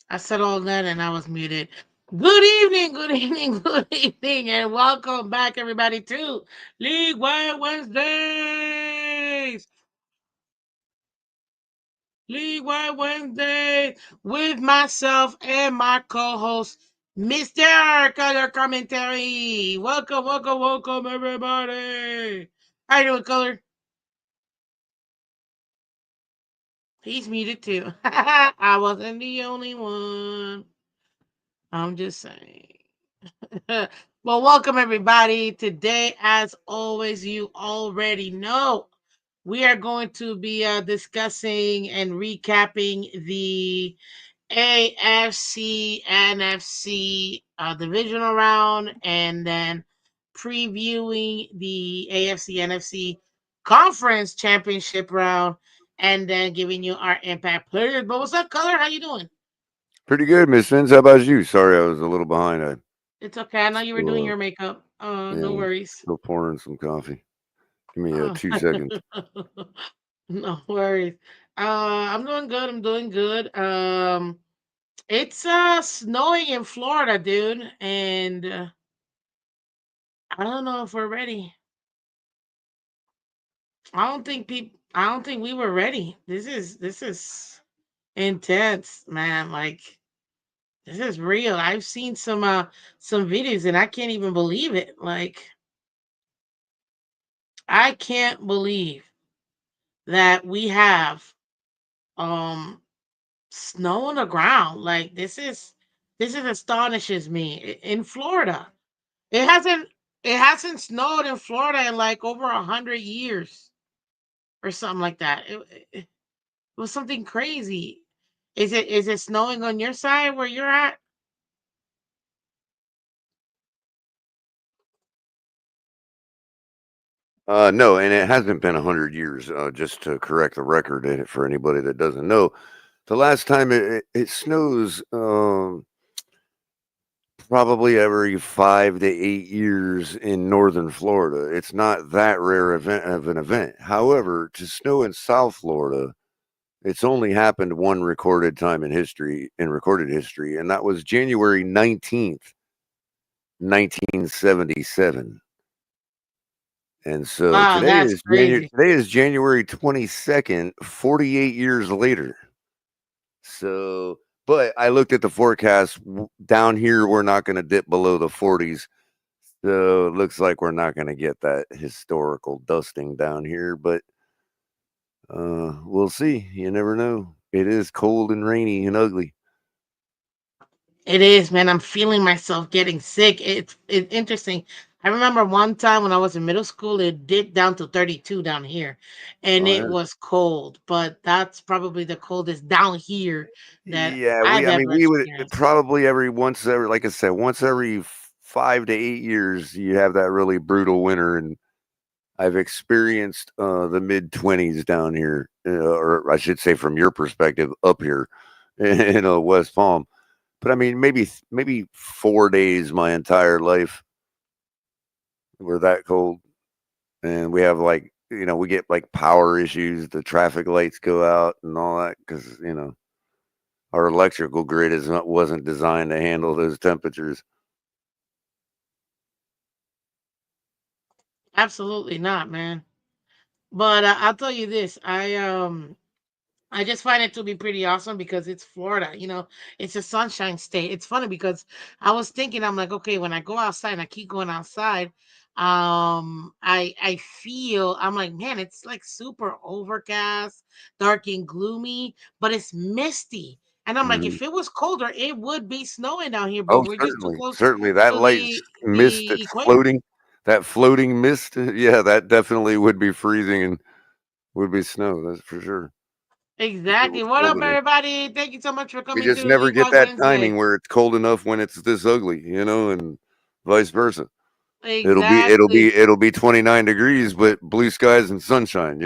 I said all that and I was muted. Good evening, good evening, good evening, and welcome back, everybody, to League Wide Wednesdays. League Wide Wednesday with myself and my co-host, Mr. Color Commentary. Welcome, welcome, welcome, everybody. How you doing, Color? He's muted too. I wasn't the only one. I'm just saying. Well, welcome everybody. Today, as always, you already know we are going to be discussing and recapping the AFC NFC divisional round, and then previewing the AFC NFC conference championship round, and then giving you our impact players. But what's up, Color? How you doing? Pretty good, Miss Phins. How about you? Sorry, I was a little behind. I It's okay. I know you were doing still, your makeup. No yeah, worries. still pouring some coffee. Give me Oh. 2 seconds. No worries. I'm doing good. I'm doing good. It's snowing in Florida, dude, and I don't know if we're ready. I don't think we were ready. This is intense, man. Like this is real. I've seen some videos and I can't even believe it. Like I can't believe that we have um snow on the ground. Like this is astonishes me. In Florida. It hasn't it hasn't snowed in Florida in like over 100 years or something like that. It was something crazy. Is it snowing on your side where you're at? No, and it hasn't been 100 years. Just to correct the record for anybody that doesn't know, the last time it snows, probably every 5 to 8 years in northern Florida. It's not that rare event of an event. However, to snow in South Florida, it's only happened one recorded time in recorded history, and that was January 19th, 1977. And so Wow, that's crazy. Today is January 22nd, 48 years later. So, but I looked at the forecast down here. We're not going to dip below the 40s. So it looks like we're not going to get that historical dusting down here. But we'll see. You never know. It is cold and rainy and ugly. It is, man. I'm feeling myself getting sick. It's interesting. I remember one time when I was in middle school, it dipped down to 32 down here, and Oh, it yeah. was cold. But that's probably the coldest down here that Yeah, I've I mean, ever we would experienced. probably like I said, once every 5 to 8 years, you have that really brutal winter. And I've experienced the mid 20s down here, or I should say, from your perspective, up here in West Palm. But I mean, maybe 4 days my entire life were that cold, and we have like we get like power issues. The traffic lights go out and all that because our electrical grid wasn't designed to handle those temperatures. Absolutely not, man. But I'll tell you this, I just find it to be pretty awesome because it's Florida, it's a sunshine state. It's funny because I was thinking, I'm like, okay, when I go outside and I keep going outside, I feel I'm like, man, it's like super overcast, dark and gloomy, but it's misty. And I'm like, Mhm. if it was colder, it would be snowing down here, but Oh, we're just too certainly, close certainly that to light mist the that's equator. floating mist. Yeah, that definitely would be freezing and would be snow. That's for sure. If it Exactly. was What up, colder. everybody? Thank you so much for We coming just to never League get Wide that Wednesday. timing where it's cold enough when it's this ugly, and vice versa. Exactly. It'll be 29 degrees, but blue skies and sunshine.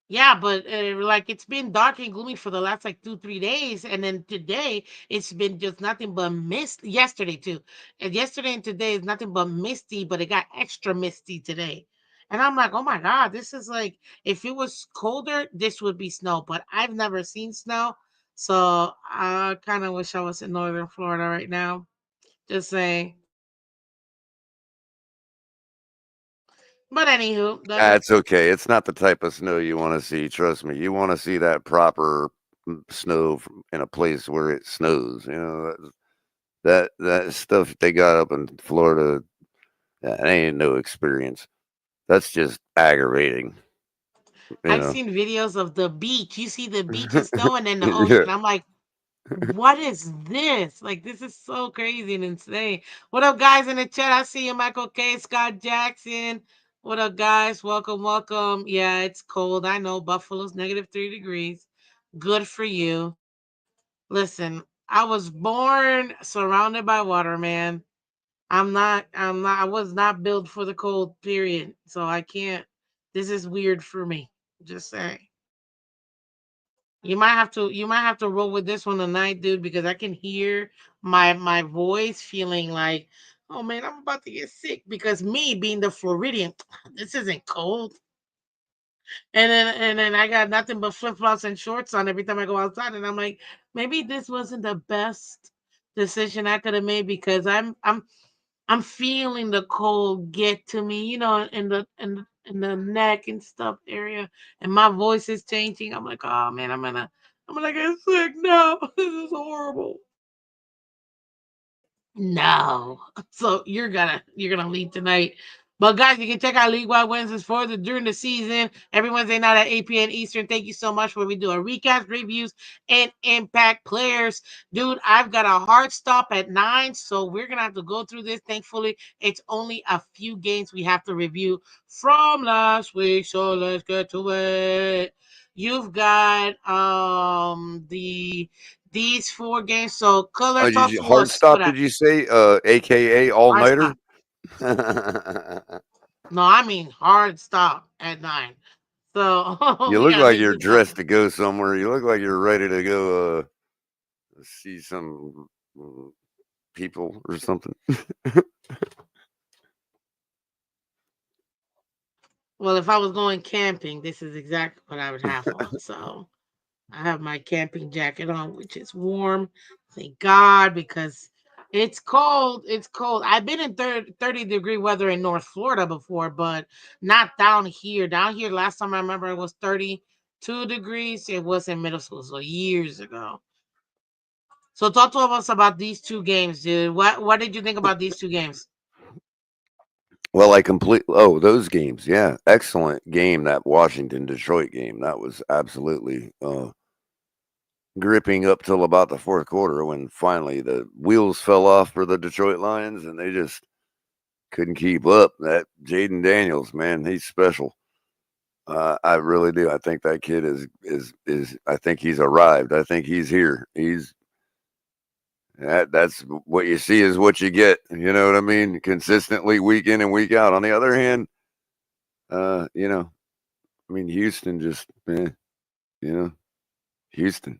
Yeah, but like it's been dark and gloomy for the last like 2, 3 days, and then today it's been just nothing but mist. Yesterday too, and yesterday and today is nothing but misty, but it got extra misty today. And I'm like, oh my god, this is like if it was colder, this would be snow. But I've never seen snow, So I kind of wish I was in northern Florida right now. Just saying. But anywho, Ah, the it's okay. It's not the type of snow you want to see. Trust me. You want to see that proper snow in a place where it snows. That stuff they got up in Florida, that ain't no experience. That's just aggravating. You I've know. seen videos of the beach. You see the beach is snow and then the Yeah. ocean. I'm like, what is this? Like, this is so crazy and insane. What up, guys, in the chat? I see you, Michael K, Scott Jackson. What up, guys? Welcome, welcome. Yeah, it's cold. I know Buffalo's -3 degrees. Good for you. Listen, I was born surrounded by water, man. I was not built for the cold, period. So I can't. This is weird for me. Just saying. You might have to roll with this one tonight, dude, because I can hear my voice feeling like, oh man, I'm about to get sick because me being the Floridian, this isn't cold. And then I got nothing but flip flops and shorts on every time I go outside, and I'm like, maybe this wasn't the best decision I could have made because I'm feeling the cold get to me, in the neck and stuff area, and my voice is changing. I'm like, oh man, I'm gonna get sick now. This is horrible. No. So you're gonna leave tonight. But guys, you can check out League Wide Wednesdays further during the season. Every Wednesday night at 8 p.m. Eastern. Thank you so much where we do a recap, reviews, and impact players. Dude, I've got a hard stop at 9, so we're gonna have to go through this. Thankfully, it's only a few games we have to review from last week. So let's get to it. You've got these 4 games. So Oh, Culler, did talk you to hard us. stop? What up? Did you say? AKA all Hard nighter. stop. No, I mean hard stop at 9. So You we look gotta like make you're this happen. dressed to go somewhere. You look like you're ready to go see some people or something. Well, if I was going camping, this is exactly what I would have on. So I have my camping jacket on, which is warm. Thank God, because it's cold. It's cold. I've been in 30-degree weather in North Florida before, but not down here. Down here, last time I remember it was 32 degrees. It was in middle school, so years ago. So talk to us about these 2 games, dude. What did you think about these 2 games? Well, I complete. Oh, those games. Yeah, excellent game. That Washington Detroit game. That was absolutely gripping up till about the fourth quarter when finally the wheels fell off for the Detroit Lions and they just couldn't keep up. That Jaden Daniels, man, he's special. I really do. I think that kid is. I think he's arrived. I think he's here. That's what you see is what you get. You know what I mean? Consistently, week in and week out. On the other hand, uh, you know, I mean, Houston just, you know, Houston.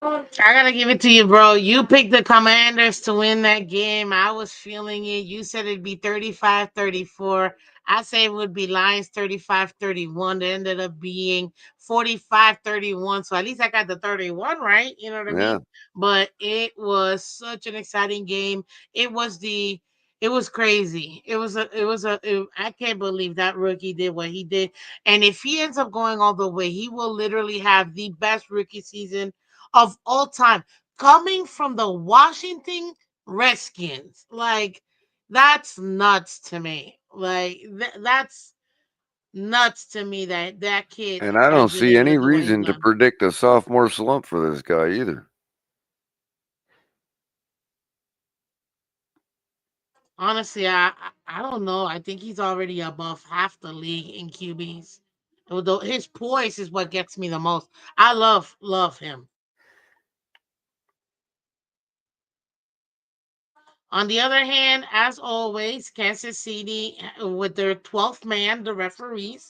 I gotta give it to you, bro. You picked the Commanders to win that game. I was feeling it. You said it'd be 35-34. I say it would be Lions 35-31. It ended up being 45-31. So at least I got the 31 right. You know what I Yeah, mean? But it was such an exciting game. It was the it was crazy. I can't believe that rookie did what he did. And if he ends up going all the way, he will literally have the best rookie season of all time, coming from the Washington Redskins. Like, that's nuts to me. Like, that's nuts to me that that kid and I has don't been see able to any do what he's reason to done. predict a sophomore slump for this guy either. Honestly, I don't know. I think he's already above half the league in QBs. Although his poise is what gets me the most. I love him. On the other hand, as always, Kansas City, with their 12th man, the referees,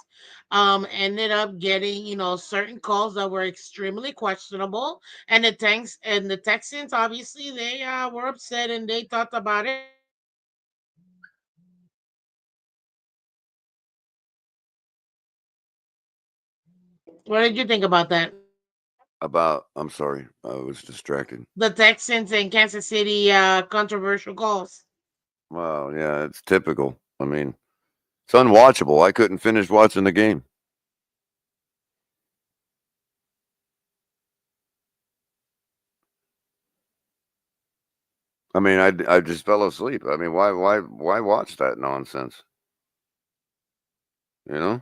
ended up getting, certain calls that were extremely questionable. And the Texans, obviously, they were upset and they thought about it. What did you think about that? About, I'm sorry, I was distracted. The Texans and Kansas City controversial calls. Wow, yeah, it's typical. I mean, it's unwatchable. I couldn't finish watching the game. I mean, I just fell asleep. I mean, why watch that nonsense? You know,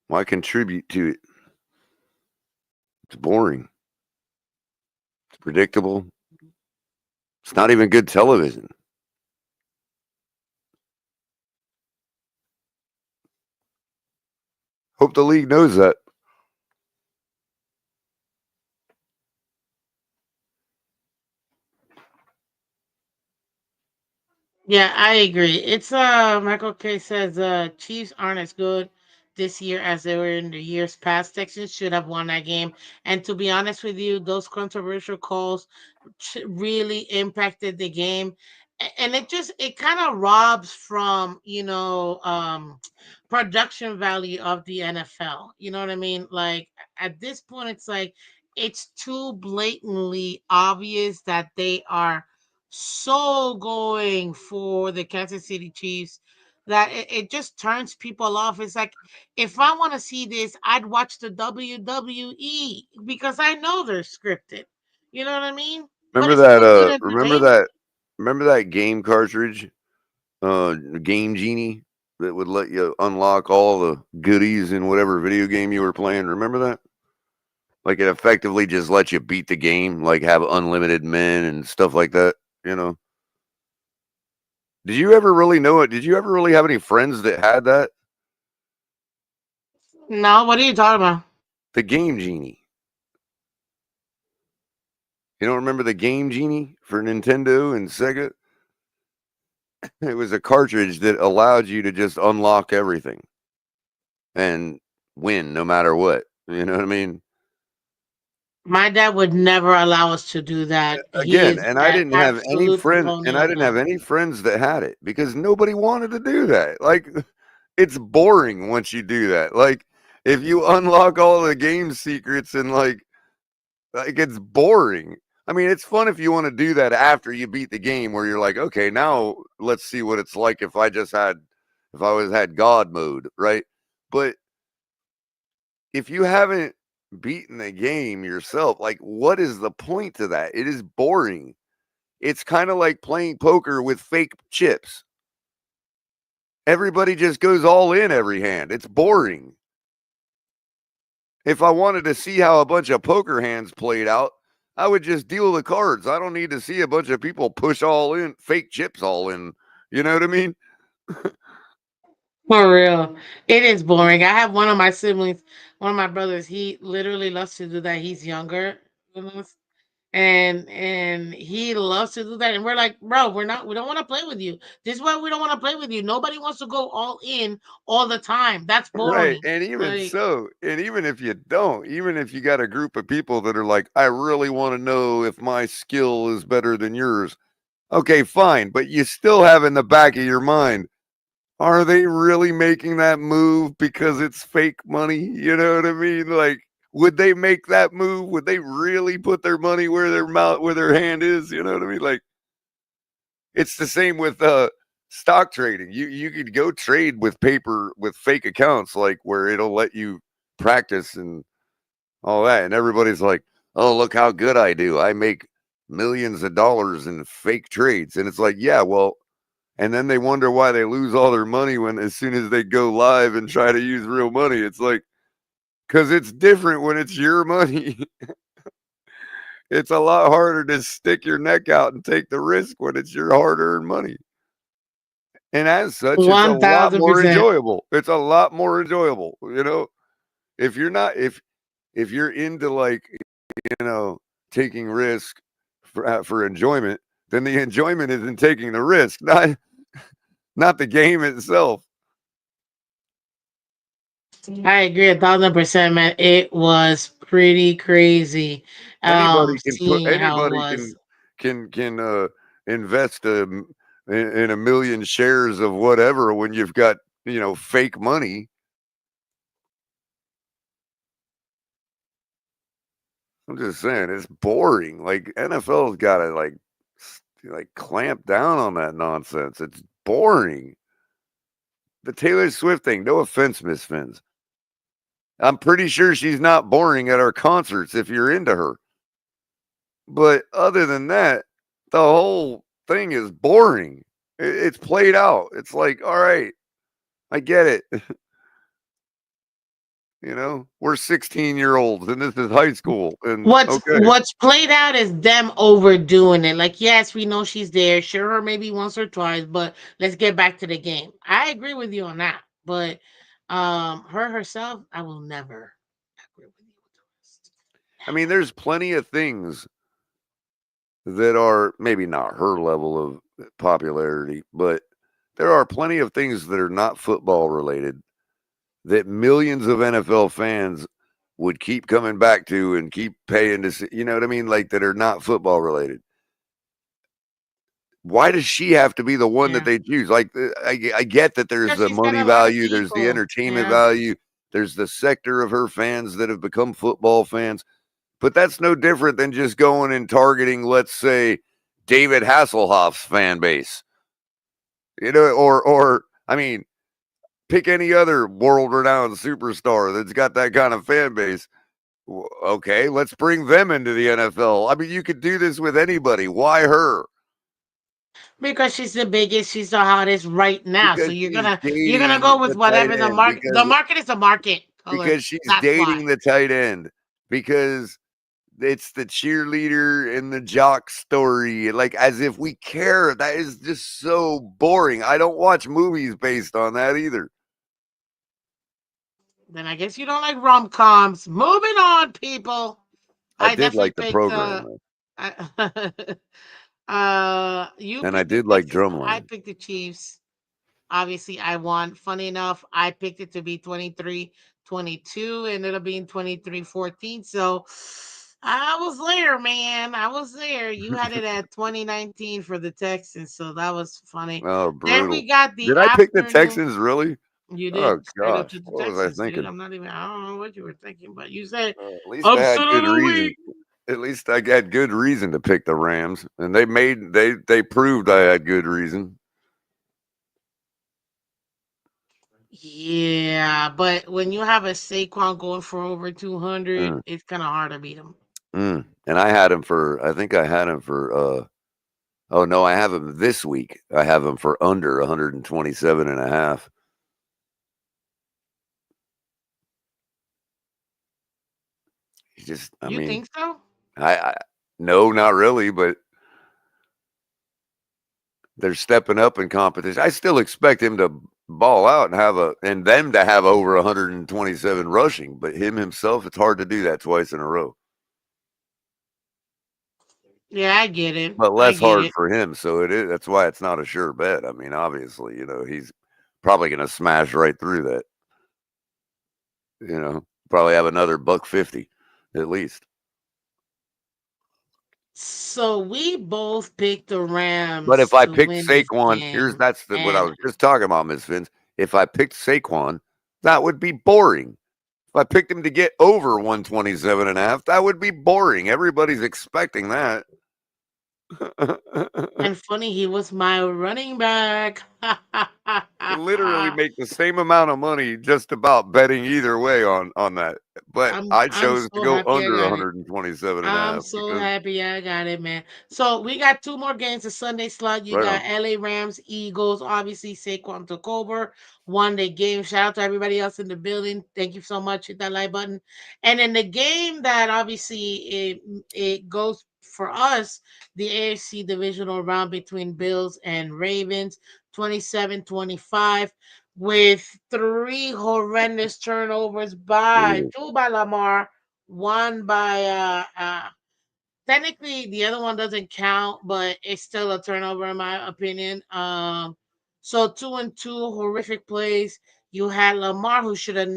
why contribute to it? It's boring. It's predictable. It's not even good television. Hope the league knows that. Yeah, I agree. It's Michael K says Chiefs aren't as good this year as they were in the years past. Texans should have won that game. And to be honest with you, those controversial calls really impacted the game. And it kind of robs from, production value of the NFL. You know what I mean? Like at this point it's like it's too blatantly obvious that they are so going for the Kansas City Chiefs that it just turns people off. It's like if I want to see this, I'd watch the WWE because I know they're scripted. You know what I mean? But Remember it's that? still good Remember entertainment. that? Remember that game cartridge? Game Genie that would let you unlock all the goodies in whatever video game you were playing. Remember that? Like it effectively just lets you beat the game, like have unlimited men and stuff like that. You know? Did you ever really know it? Did you ever really have any friends that had that? No, what are you talking about? The Game Genie. You don't remember the Game Genie for Nintendo and Sega? It was a cartridge that allowed you to just unlock everything and win no matter what. You know what I mean? My dad would never allow us to do that. He Again, is and I an didn't have any absolute friend and I proponent didn't of have any friends that had it because nobody wanted to do that. Like it's boring once you do that. Like if you unlock all the game secrets and like it's boring. I mean, it's fun if you want to do that after you beat the game where you're like, okay, now let's see what it's like if I was had God mode, right? But if you haven't beaten the game yourself, like what is the point to that? It is boring. It's kind of like playing poker with fake chips. Everybody just goes all in every hand. It's boring. If I wanted to see how a bunch of poker hands played out, I would just deal the cards. I don't need to see a bunch of people push all in, fake chips all in. You know what I mean? for real. It is boring. I have one of my siblings, one of my brothers. He literally loves to do that. He's younger than us, and he loves to do that. And we're like, bro, we don't want to play with you. This is why we don't want to play with you. Nobody wants to go all in all the time. That's Right. boring. And even Like, so, and even if you don't, even if you got a group of people that are like, I really want to know if my skill is better than yours. Okay, fine. But you still have in the back of your mind, are they really making that move because it's fake money? You know what I mean? Like, would they make that move? Would they really put their money where their mouth, where their hand is? You know what I mean? Like, it's the same with stock trading. You could go trade with paper with fake accounts, like where it'll let you practice and all that, and everybody's like, "Oh, look how good I do! I make millions of dollars in fake trades." And it's like, yeah, well, and then they wonder why they lose all their money when as soon as they go live and try to use real money. It's like because it's different when it's your money. It's a lot harder to stick your neck out and take the risk when it's your hard-earned money. And as such, it's a lot more 1000%. enjoyable. It's a lot more enjoyable. If you're not if you're into like taking risk for enjoyment, then the enjoyment is in taking the risk, not the game itself. I agree 1000%, man. It was pretty crazy. Seeing how it Anybody was. can invest in a million shares of whatever when you've got fake money. I'm just saying it's boring. Like NFL's got to like clamp down on that nonsense. It's boring. The Taylor Swift thing. No offense, Miss Phins. I'm pretty sure she's not boring at our concerts if you're into her. But other than that, the whole thing is boring. It's played out. It's like, all right, I get it. We're 16-year-olds and this is high school. And okay, What's played out is them overdoing it. Like, yes, we know she's there. Sure, her maybe once or twice, but let's get back to the game. I agree with you on that. But her herself, I will never agree with you with the rest. I mean, Never. there's plenty of things that are maybe not her level of popularity, but there are plenty of things that are not football related that millions of NFL fans would keep coming back to and keep paying to see, you know what I mean? Like that are not football related. Why does she have to be the one that Yeah. they choose? Like, I get that there's Because the she's got money a lot of value, there's the people. entertainment Yeah. value, there's the sector of her fans that have become football fans. But that's no different than just going and targeting, let's say, David Hasselhoff's fan base. Or I mean, pick any other world-renowned superstar that's got that kind of fan base. Okay, let's bring them into the NFL. I mean, you could do this with anybody. Why her? Because she's the biggest, she's the hottest right now. So Because you're she's gonna dating go with the tight whatever the end. market. The market is a market color. Because she's That's why. dating the tight end. Because it's the cheerleader and the jock story. Like as if we care. That is just so boring. I don't watch movies based on that either. Then I guess you don't like rom coms. Moving on, people. I I did definitely like the picked program though. you And I picked the did like Texans, I Drumline. picked the Chiefs. Obviously, I won. Funny enough, I picked it to be 23-22, ended up being 23-14. So I was there, man. I was there. You had it at 2019 for the Texans, so that was funny. Oh, Then we brutal. got the Did I pick the afternoon. Texans really? You Oh did straight up gosh. to the What was I Texans, dude. thinking? I'm not even. I don't know what you were thinking, but you said At least I upset had of good the reason. week. At least I had good reason to pick the Rams. And they proved I had good reason. Yeah, but when you have a Saquon going for over 200, Mm, it's kind of hard to beat him. And I think I had him for oh no, I have him this week. I have him for under 127 and a half. He just I You mean, think so? I no, not really, but they're stepping up in competition. I still expect him to ball out and and them to have over 127 rushing, but him himself, it's hard to do that twice in a row. Yeah, I get it. But I less get hard it. for him, so it is. That's why it's not a sure bet. I mean, obviously, he's probably going to smash right through that. Probably have another buck 50 at least. So we both picked the But if Rams I to picked win this Saquon, game, what I and was just talking about, Miss Vince. If I picked Saquon, that would be boring. If I picked him to get over 127 and a half, that would be boring. Everybody's expecting that. and funny, he was my running back. Literally make the same amount of money just about betting either way on that. But I I'm chose to so go happy I under got it. 127 and a I'm half so because happy I got it, man. So we got two more games. The Sunday slot. You right got on. LA Rams, Eagles. Obviously, Saquon took over, won the game. Shout out to everybody else in the building. Thank you so much. Hit that like button. And in the game that obviously it goes for us, the AFC divisional round between Bills and Ravens, 27-25, with three horrendous turnovers by Ooh, two by Lamar, one by technically the other one doesn't count, but it's still a turnover in my opinion. So 2-2 horrific plays. You had Lamar who should have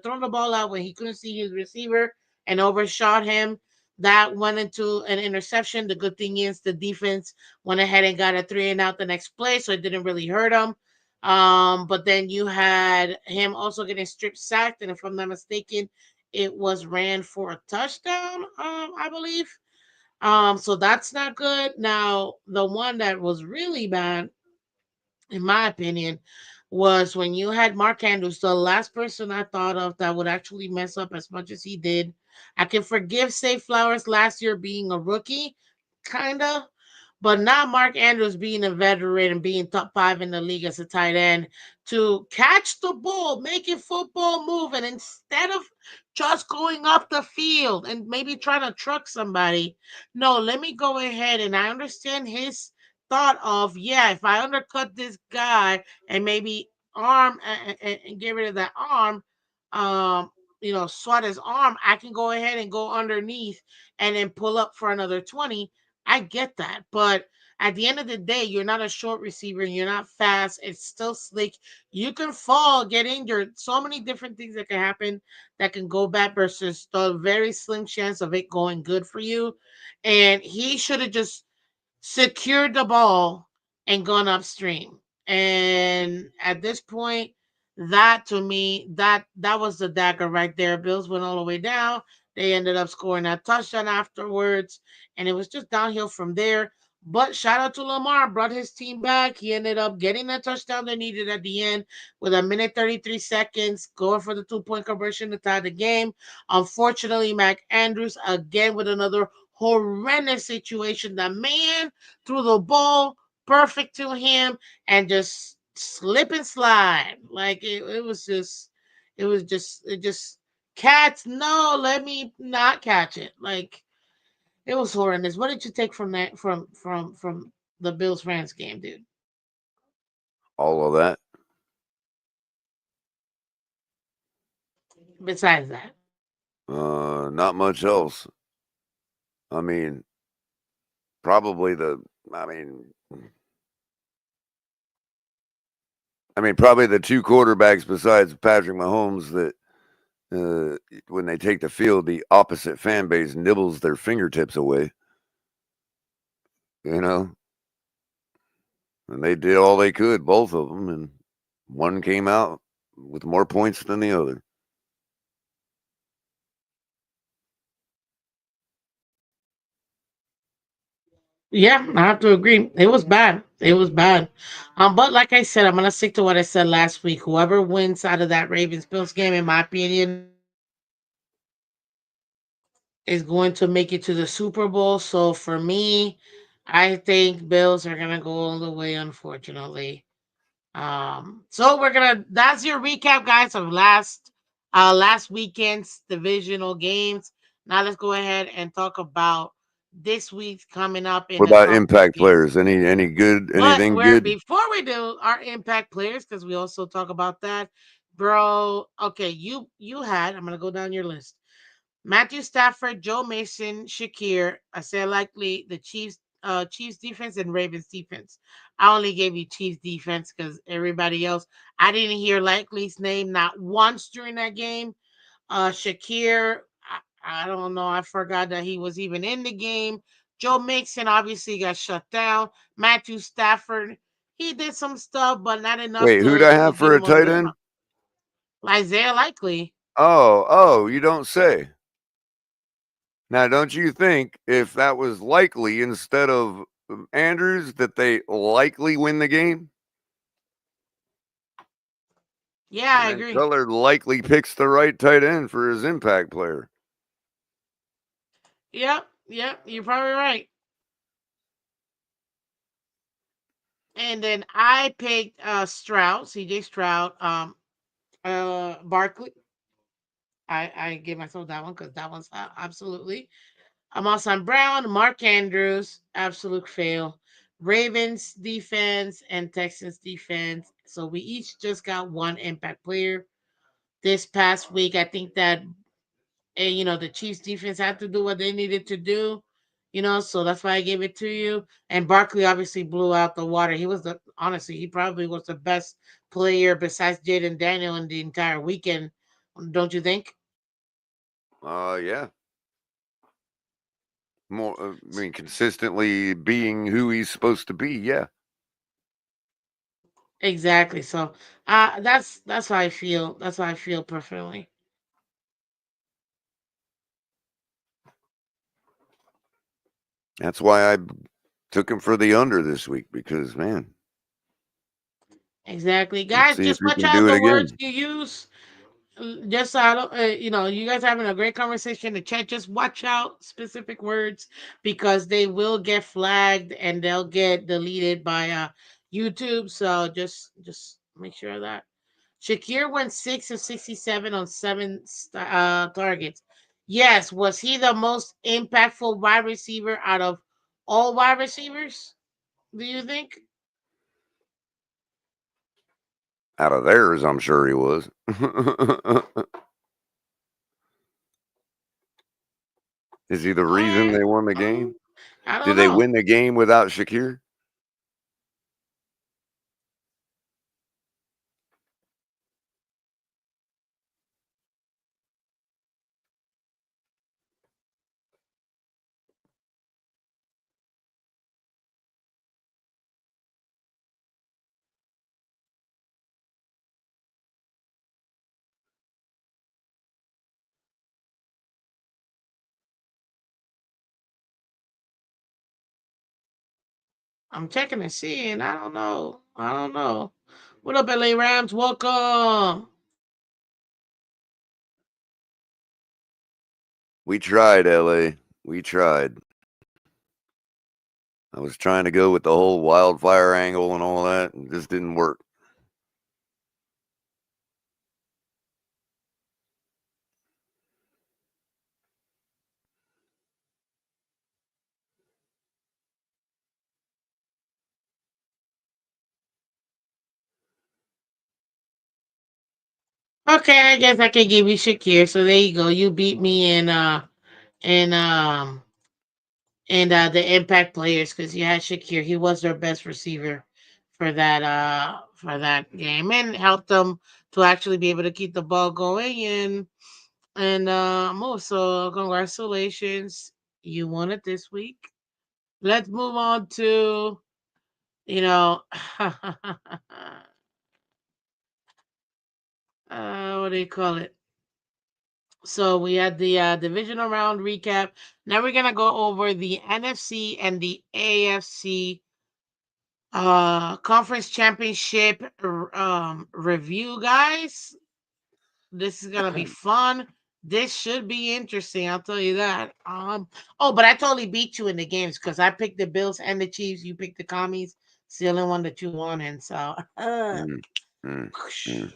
thrown the ball out when he couldn't see his receiver and overshot him. That went into an interception. The good thing is the defense went ahead and got a three and out the next play, so it didn't really hurt him. But then you had him also getting strip sacked, and if I'm not mistaken, it was ran for a touchdown, I believe. So that's not good. Now, the one that was really bad, in my opinion, was when you had Mark Andrews, the last person I thought of that would actually mess up as much as he did. I can forgive Safe Flowers last year being a rookie, kinda, but not Mark Andrews being a veteran and being top five in the league as a tight end to catch the ball, making football move, and instead of just going up the field and maybe trying to truck somebody, no, let me go ahead and I understand his thought of, yeah, if I undercut this guy and maybe arm and get rid of that arm, um, swat his arm, I can go ahead and go underneath and then pull up for another 20. I get that. But at the end of the day, you're not a short receiver. You're not fast. It's still slick. You can fall, get injured. So many different things that can happen that can go bad versus the very slim chance of it going good for you. And he should have just secured the ball and gone upstream. And at this point, that to me, that was the dagger right there. Bills went all the way down. They ended up scoring that touchdown afterwards, and it was just downhill from there. But shout out to Lamar, brought his team back. He ended up getting that touchdown they needed at the end with a minute 33 seconds, going for the 2-point conversion to tie the game. Unfortunately, Mac Andrews again with another horrendous situation. The man threw the ball perfect to him and just slip and slide. Like it just cats. No, let me not catch it. Like it was horrendous. What did you take from that from the Bills France game, dude? All of that. Besides that. Not much else. I mean, probably the. I mean, probably the two quarterbacks besides Patrick Mahomes that when they take the field, the opposite fan base nibbles their fingertips away. You know, and they did all they could, both of them, and one came out with more points than the other. Yeah, I have to agree. It was bad. It was bad. But like I said, I'm gonna stick to what I said last week. Whoever wins out of that Ravens Bills game, in my opinion, is going to make it to the Super Bowl. So for me, I think Bills are gonna go all the way, unfortunately. So we're gonna that's your recap, guys, of last weekend's divisional games. Now let's go ahead and talk about this week's coming up in What the about conference impact games. players? Any good? But Anything we're good? before we do our impact players, because we also talk about that, bro. Okay, you had I'm gonna go down your list. Matthew Stafford, Joe Mason, Shakir. I said likely the Chiefs defense and Ravens defense. I only gave you Chiefs defense because everybody else I didn't hear likely's name not once during that game. Shakir, I don't know. I forgot that he was even in the game. Joe Mixon obviously got shut down. Matthew Stafford, he did some stuff, but not enough Wait, who'd I to have give for a him a tight good end? amount. Isaiah Likely. Oh, you don't say. Now, don't you think if that was likely instead of Andrews that they likely win the game? Yeah, And I then agree. Culler likely picks the right tight end for his impact player. Yep, yep, you're probably right. And then I picked Stroud, CJ Stroud, Barkley. I gave myself that one because that one's absolutely. Amasan Brown, Mark Andrews, absolute fail. Ravens defense and Texans defense. So we each just got one impact player. This past week, I think that the Chiefs defense had to do what they needed to do. So that's why I gave it to you. And Barkley obviously blew out the water. He was honestly, he probably was the best player besides Jaden Daniel in the entire weekend. Don't you think? Yeah. More, consistently being who he's supposed to be. Yeah. Exactly. So that's how I feel. That's how I feel personally. That's why I took him for the under this week because, man, Exactly, let's guys. see if Just he watch can out do it the words again. you use. Just so I don't, you guys having a great conversation in the chat. Just watch out specific words because they will get flagged and they'll get deleted by YouTube. So just make sure of that. Shakir went 6 of 67 on seven targets. Yes, was he the most impactful wide receiver out of all wide receivers? Do you think? Out of theirs, I'm sure he was. Is he the All reason right. they won the game? Um, I Did don't they know. win the game without Shakir? I'm checking and seeing. I don't know. I don't know. What up, LA Rams? Welcome. We tried, LA. We tried. I was trying to go with the whole wildfire angle and all that, and it just didn't work. Okay, I guess I can give you Shakir. So there you go. You beat me in the impact players because you had Shakir. He was their best receiver for that game and helped them to actually be able to keep the ball going and move. So congratulations. You won it this week. Let's move on to you know what do you call it? So we had the divisional round recap. Now we're gonna go over the NFC and the AFC conference championship review, guys. This is gonna be fun. This should be interesting. I'll tell you that. Oh, but I totally beat you in the games because I picked the Bills and the Chiefs. You picked the commies. It's the only one that you won, and so. Mm, mm, mm.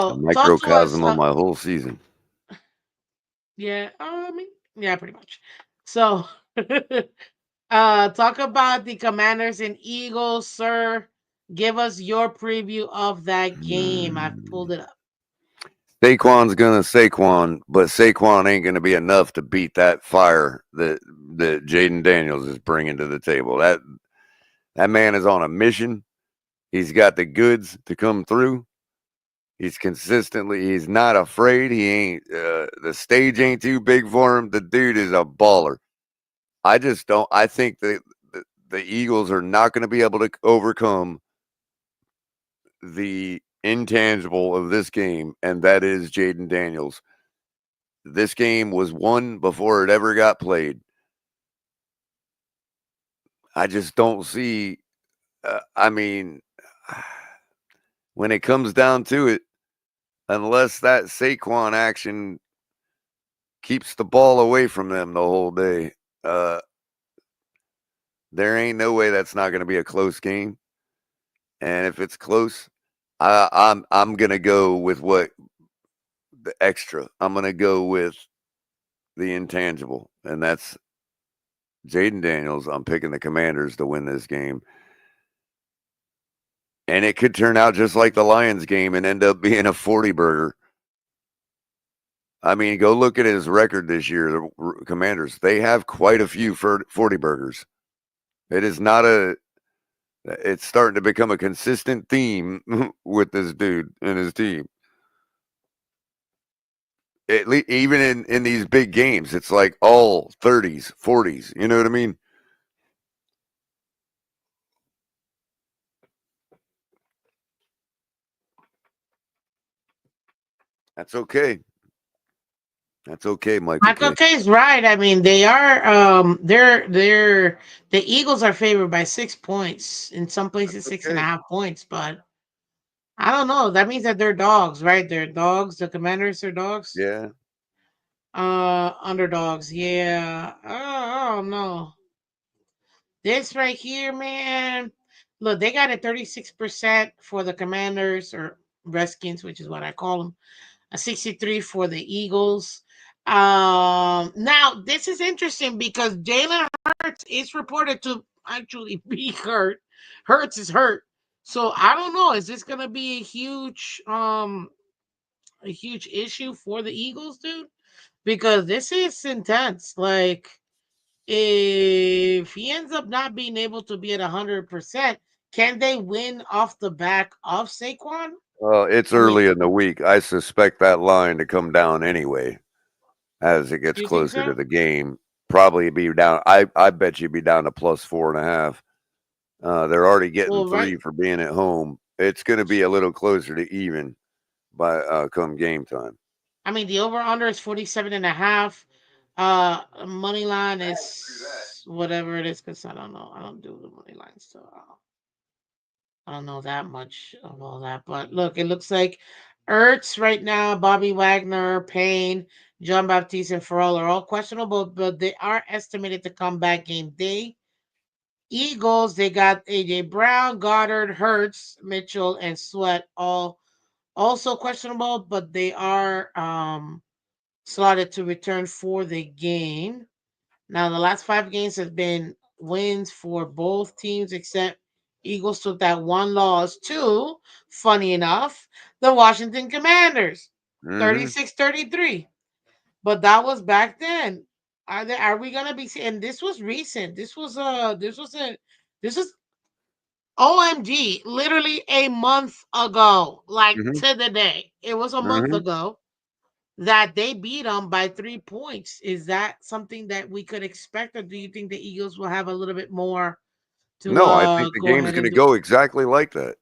A So talk to us. microcosm of my whole season. Yeah, I mean, yeah, pretty much. So, talk about the Commanders and Eagles, sir. Give us your preview of that game. I've pulled Mm. it up. Saquon's gonna Saquon, but Saquon ain't gonna be enough to beat that fire that Jaden Daniels is bringing to the table. That man is on a mission. He's got the goods to come through. He's not afraid. He ain't, the stage ain't too big for him. The dude is a baller. I just don't, I think the Eagles are not going to be able to overcome the intangible of this game, and that is Jaden Daniels. This game was won before it ever got played. I just don't see, I mean, when it comes down to it, unless that Saquon action keeps the ball away from them the whole day, uh, there ain't no way that's not going to be a close game. And if it's close, I'm gonna go with what the extra. I'm gonna go with the intangible, and that's Jaden Daniels. I'm picking the Commanders to win this game, and it could turn out just like the Lions game and end up being a 40 burger. I mean, go look at his record this year. The Commanders, they have quite a few 40 burgers. It is not a. It's starting to become a consistent theme with this dude and his team. Even in these big games, it's like all 30s, 40s. You know what I mean? That's okay. That's okay, Michael Michael K. K is right. I mean, they are they're the Eagles are favored by 6 points. In some places six and a Okay. half points, but I don't know. That means that they're dogs, right? They're dogs. The Commanders are dogs. Yeah. Underdogs. Yeah. I don't know. This right here, man. Look, they got a 36% for the Commanders or Redskins, which is what I call them. A 63 for the Eagles. Now this is interesting because Jalen Hurts is reported to actually be hurt. Hurts is hurt. So I don't know. Is this gonna be a huge issue for the Eagles, dude? Because this is intense. Like if he ends up not being able to be at 100%, can they win off the back of Saquon? Well, it's I mean, early in the week. I suspect that line to come down anyway as it gets you think closer to so? the game. Probably be down. I bet you be down to plus 4.5. They're already getting Well, right. 3 for being at home. It's going to be a little closer to even by come game time. I mean, the over under is 47 and a half. Money line is whatever it is because I don't know. I don't do the money line, so I don't know that much of all that. But look, it looks like Ertz right now, Bobby Wagner, Payne, John Baptiste, and Farrell are all questionable, but they are estimated to come back game day. Eagles, they got AJ Brown, Goddard, Hertz, Mitchell, and Sweat, all also questionable, but they are slotted to return for the game. Now, the last 5 games have been wins for both teams, except Eagles took that one loss to, funny enough, the Washington Commanders, Hmm. 36-33. But that was back then. Are we gonna be and this was recent. This was OMG, literally a month ago, like Hmm. to the day. It was a month Hmm. ago that they beat them by 3 points. Is that something that we could expect, or do you think the Eagles will have a little bit more to No, I think the go game's ahead going and to do? go exactly like that.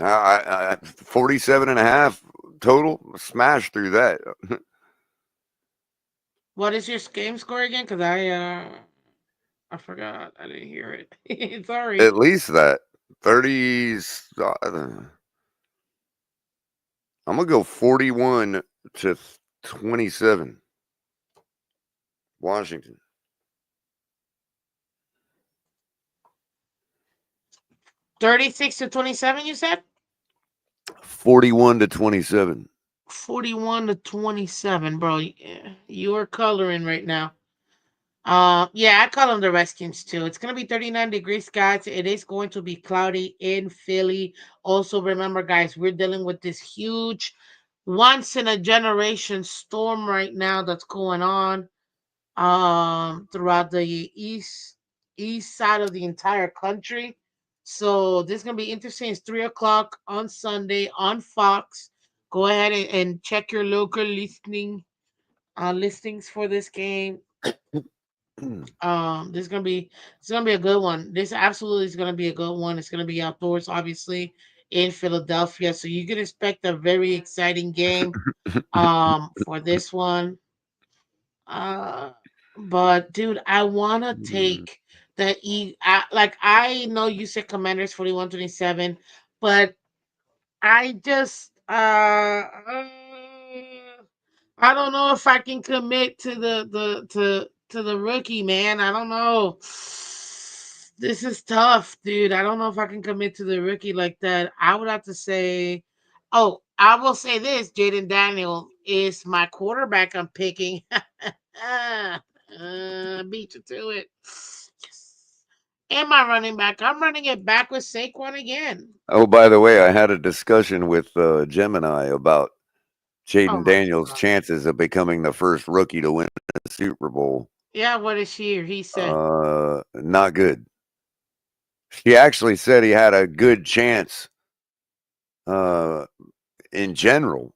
I 47 and a half total. Smash through that. What is your game score again? Because I forgot. I didn't hear it. Sorry. At least that 30s. I'm gonna go 41 to 27. Washington. 36-27, you said? 41 to 27. 41-27, bro. You are coloring right now. Yeah, I call them the Redskins too. It's gonna be 39 degrees, guys. It is going to be cloudy in Philly. Also, remember, guys, we're dealing with this huge, once in a generation storm right now that's going on throughout the east side of the entire country. So this is gonna be interesting. It's 3 o'clock on Sunday on Fox. Go ahead and check your local listings for this game. This is gonna be a good one. This absolutely is gonna be a good one. It's gonna be outdoors, obviously, in Philadelphia. So you can expect a very exciting game for this one. Uh but dude, I wanna take like I know you said Commanders 41-27, but I just I don't know if I can commit to the rookie, man. I don't know. This is tough, dude. I don't know if I can commit to the rookie like that. I would have to say, oh, I will say this: Jaden Daniel is my quarterback. I'm picking. Beat you to it. Yes. And my running back. I'm running it back with Saquon again. Oh, by the way, I had a discussion with Gemini about Oh Jaden my Daniels' god. chances of becoming the first rookie to win the Super Bowl. Yeah, what is she or he said? Not good. She actually said he had a good chance uh, in general,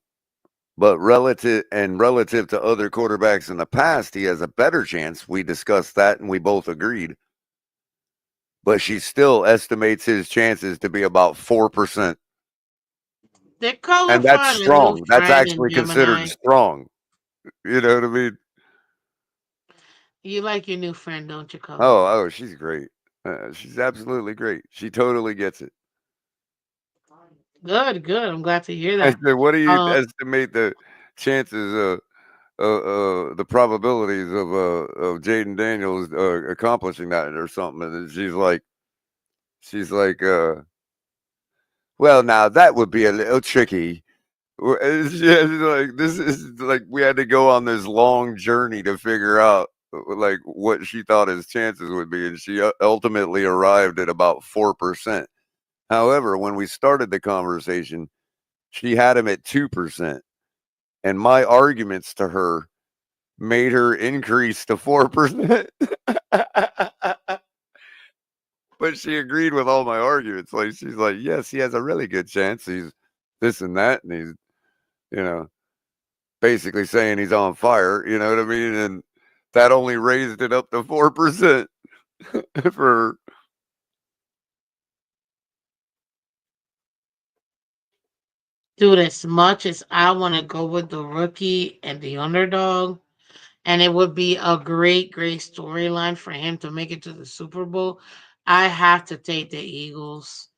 but relative to other quarterbacks in the past, he has a better chance. We discussed that and we both agreed. But she still estimates his chances to be about 4%. They're color And that's fun and new strong. That's friend and actually considered Gemini. strong. You know what I mean? You like your new friend, don't you, color? Oh, she's great. She's absolutely great. She totally gets it. Good, good. I'm glad to hear I that. said, "What do you Uh, estimate the chances the probabilities of Jaden Daniels accomplishing that or something?" And she's like, "Well, now that would be a little tricky." Yeah, she's like, this is like we had to go on this long journey to figure out like what she thought his chances would be, and she ultimately arrived at about 4%. However, when we started the conversation, she had him at 2%, and my arguments to her made her increase to 4%. But she agreed with all my arguments. Like she's like, yes, he has a really good chance. He's this and that, and he's you know basically saying he's on fire. You know what I mean? And that only raised it up to 4% for. Dude, as much as I want to go with the rookie and the underdog, and it would be a great, great storyline for him to make it to the Super Bowl, I have to take the Eagles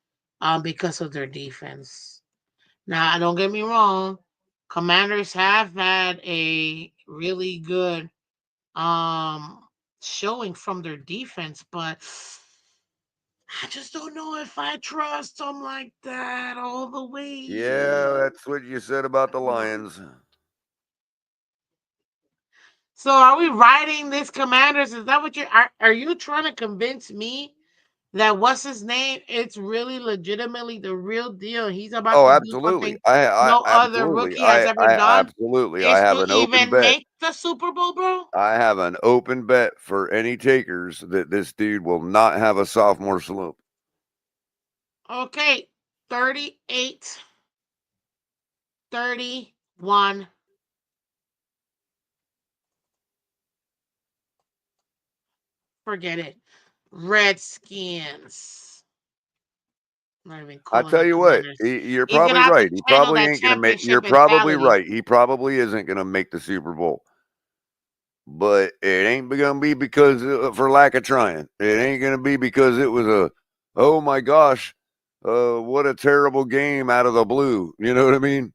because of their defense. Now, don't get me wrong, Commanders have had a really good um showing from their defense, but I just don't know if I trust them like that all the Yeah, way. that's what you said about the Lions. So are we riding this Commanders? Is that what are you trying to convince me that what's his name? It's really legitimately the real deal. He's about Oh, to do absolutely. something I no other absolutely. rookie has ever done. I Is have to an open even bet. make the Super Bowl, bro. I have an open bet for any takers that this dude will not have a sophomore slump. Okay, 38, 31. Forget it. Redskins. Not even I calling tell them you what, Commanders. you're He's gonna probably have right. to He channel probably that ain't gonna make. championship You're probably mentality. right. He probably isn't gonna make the Super Bowl. But it ain't gonna be because for lack of trying. It ain't gonna be because it was a, oh my gosh, what a terrible game out of the blue. You know what I mean?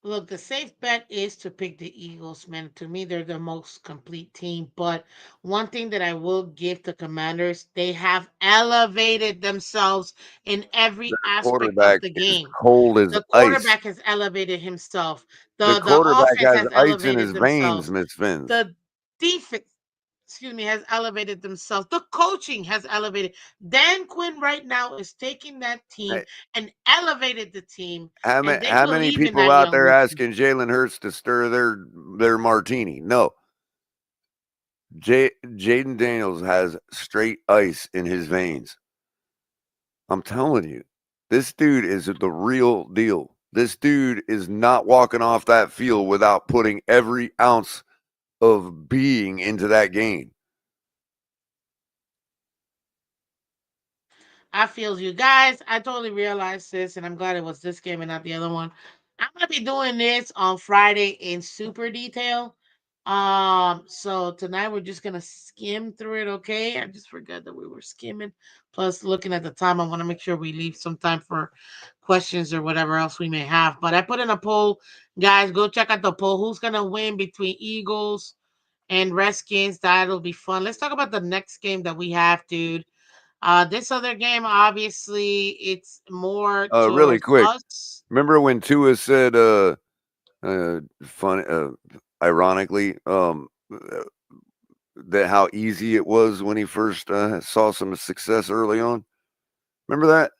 Look, the safe bet is to pick the Eagles, man. To me, they're the most complete team. But one thing that I will give the Commanders, they have elevated themselves in every aspect of Quarterback the is game. cold as The ice. quarterback has elevated himself. The The quarterback offense has has ice in elevated his veins, themselves. Miss Fins. The defense, excuse me, has elevated themselves. The coaching has elevated. Dan Quinn right now is taking that team and elevated the team, and they How many believe in people that out young there rookie. asking Jalen Hurts to stir their martini? No, Jaden Daniels has straight ice in his veins. I'm telling you, this dude is the real deal. This dude is not walking off that field without putting every ounce of being into that game. I feel you guys. I totally realized this, and I'm glad it was this game and not the other one. I'm gonna be doing this on Friday in super detail. So tonight we're just gonna skim through it. Okay, I just forgot that we were skimming. Plus, looking at the time, I want to make sure we leave some time for questions or whatever else we may have. But I put in a poll, guys. Go check out the poll. Who's gonna win between Eagles and Redskins? That'll be fun. Let's talk about the next game that we have, dude. This other game, obviously, it's more Really towards quick, us. remember when Tua said, funny, ironically, that how easy it was when he first saw some success early on? Remember that?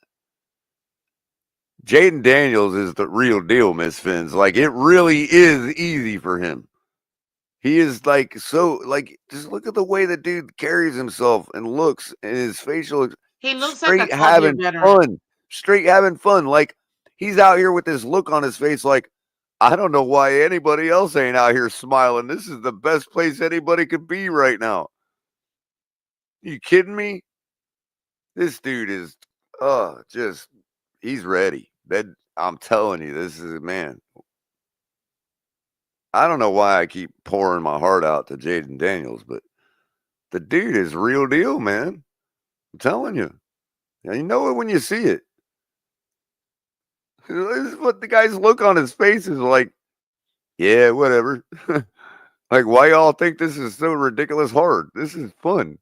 Jaden Daniels is the real deal, Miss Fins. Like it really is easy for him. He is like so like just look at the way the dude carries himself and looks and his He looks like a straight 12-year having veteran. fun. Straight having fun. Like he's out here with this look on his face like I don't know why anybody else ain't out here smiling. This is the best place anybody could be right now. You kidding me? This dude is Just he's ready. That I'm telling you, this is man. I don't know why I keep pouring my heart out to Jaden Daniels, but the dude is real deal, man. I'm telling you. You know it when you see it. This is what the guy's look on his face is like. Yeah, whatever. Like, why y'all think this is so ridiculous hard? This is fun.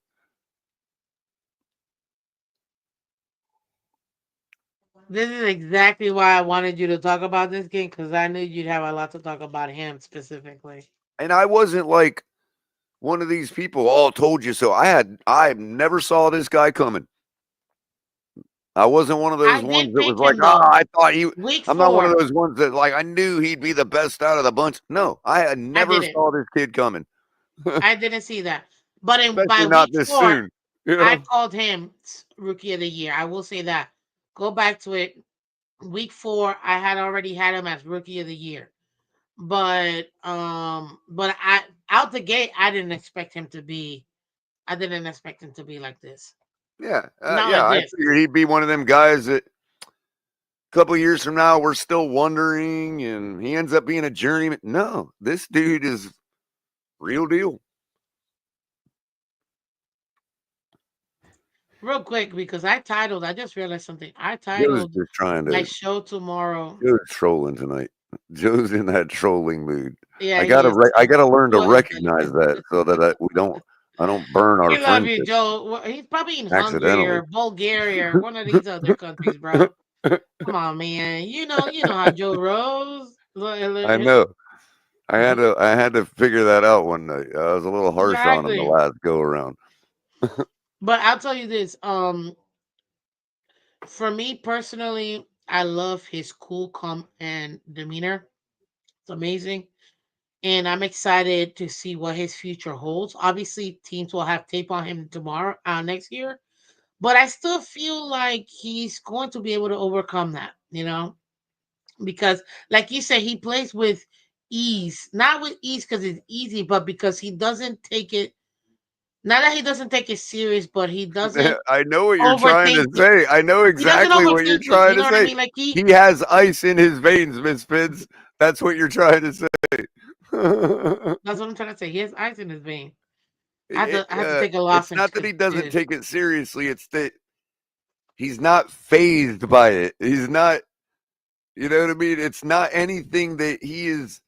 This is exactly why I wanted you to talk about this game because I knew you'd have a lot to talk about him specifically. And I wasn't like one of these people, all told you so. I never saw this guy coming. I wasn't one of I those did ones that was pick like, him though. I thought he. Week I'm not one of 4, those ones that like I knew he'd be the best out of the bunch. No, I had I never didn't. saw this kid coming, I didn't see that. But by especially not week this 4, soon. You I know? called him rookie of the year. I will say that. Go back to it. Week 4, I had already had him as rookie of the year. But I out the gate, I didn't expect him to be like this. Not Yeah. like I this. figured he'd be one of them guys that a couple years from now we're still wondering, and he ends up being a journeyman. No, this dude is real deal. Real quick, because I just realized something. I Joe's titled just trying my to. show tomorrow. Joe's trolling tonight. Joe's in that trolling mood. Yeah, he is. I gotta learn to Go ahead, buddy. recognize that so that I don't burn our We love you, friendship Joe. He's probably in Hungary accidentally. or Bulgaria or one of these other countries, bro. Come on, man. You know how Joe rolls. I know. I had to figure that out one night. I was a little harsh on him the Exactly. last go around. But I'll tell you this. For me personally, I love his cool, calm, and demeanor. It's amazing. And I'm excited to see what his future holds. Obviously, teams will have tape on him tomorrow, next year, but I still feel like he's going to be able to overcome that, because, like you said, he plays with ease, not with ease because it's easy, but because he doesn't take it. Not that he doesn't take it serious, but he doesn't I know what you're trying to overthink it. say. I know He doesn't exactly what you're overthink it. trying You to know what I say. mean? Like He has ice in his veins, Miss Fitz. That's what you're trying to say. that's what I'm trying to say. He has ice in his vein. I had to take a loss It's and not that took he doesn't this. take it seriously. It's that he's not phased by it. He's not, you know what I mean? It's not anything that he is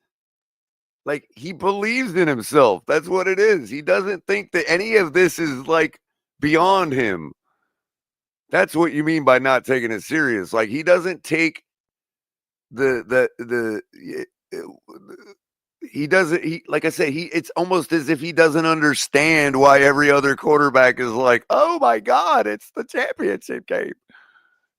like, he believes in himself. That's what it is. He doesn't think that any of this is like beyond him. That's what you mean by not taking it serious. Like, he doesn't take the he doesn't he like I say he it's almost as if he doesn't understand why every other quarterback is like, oh my god, it's the championship game,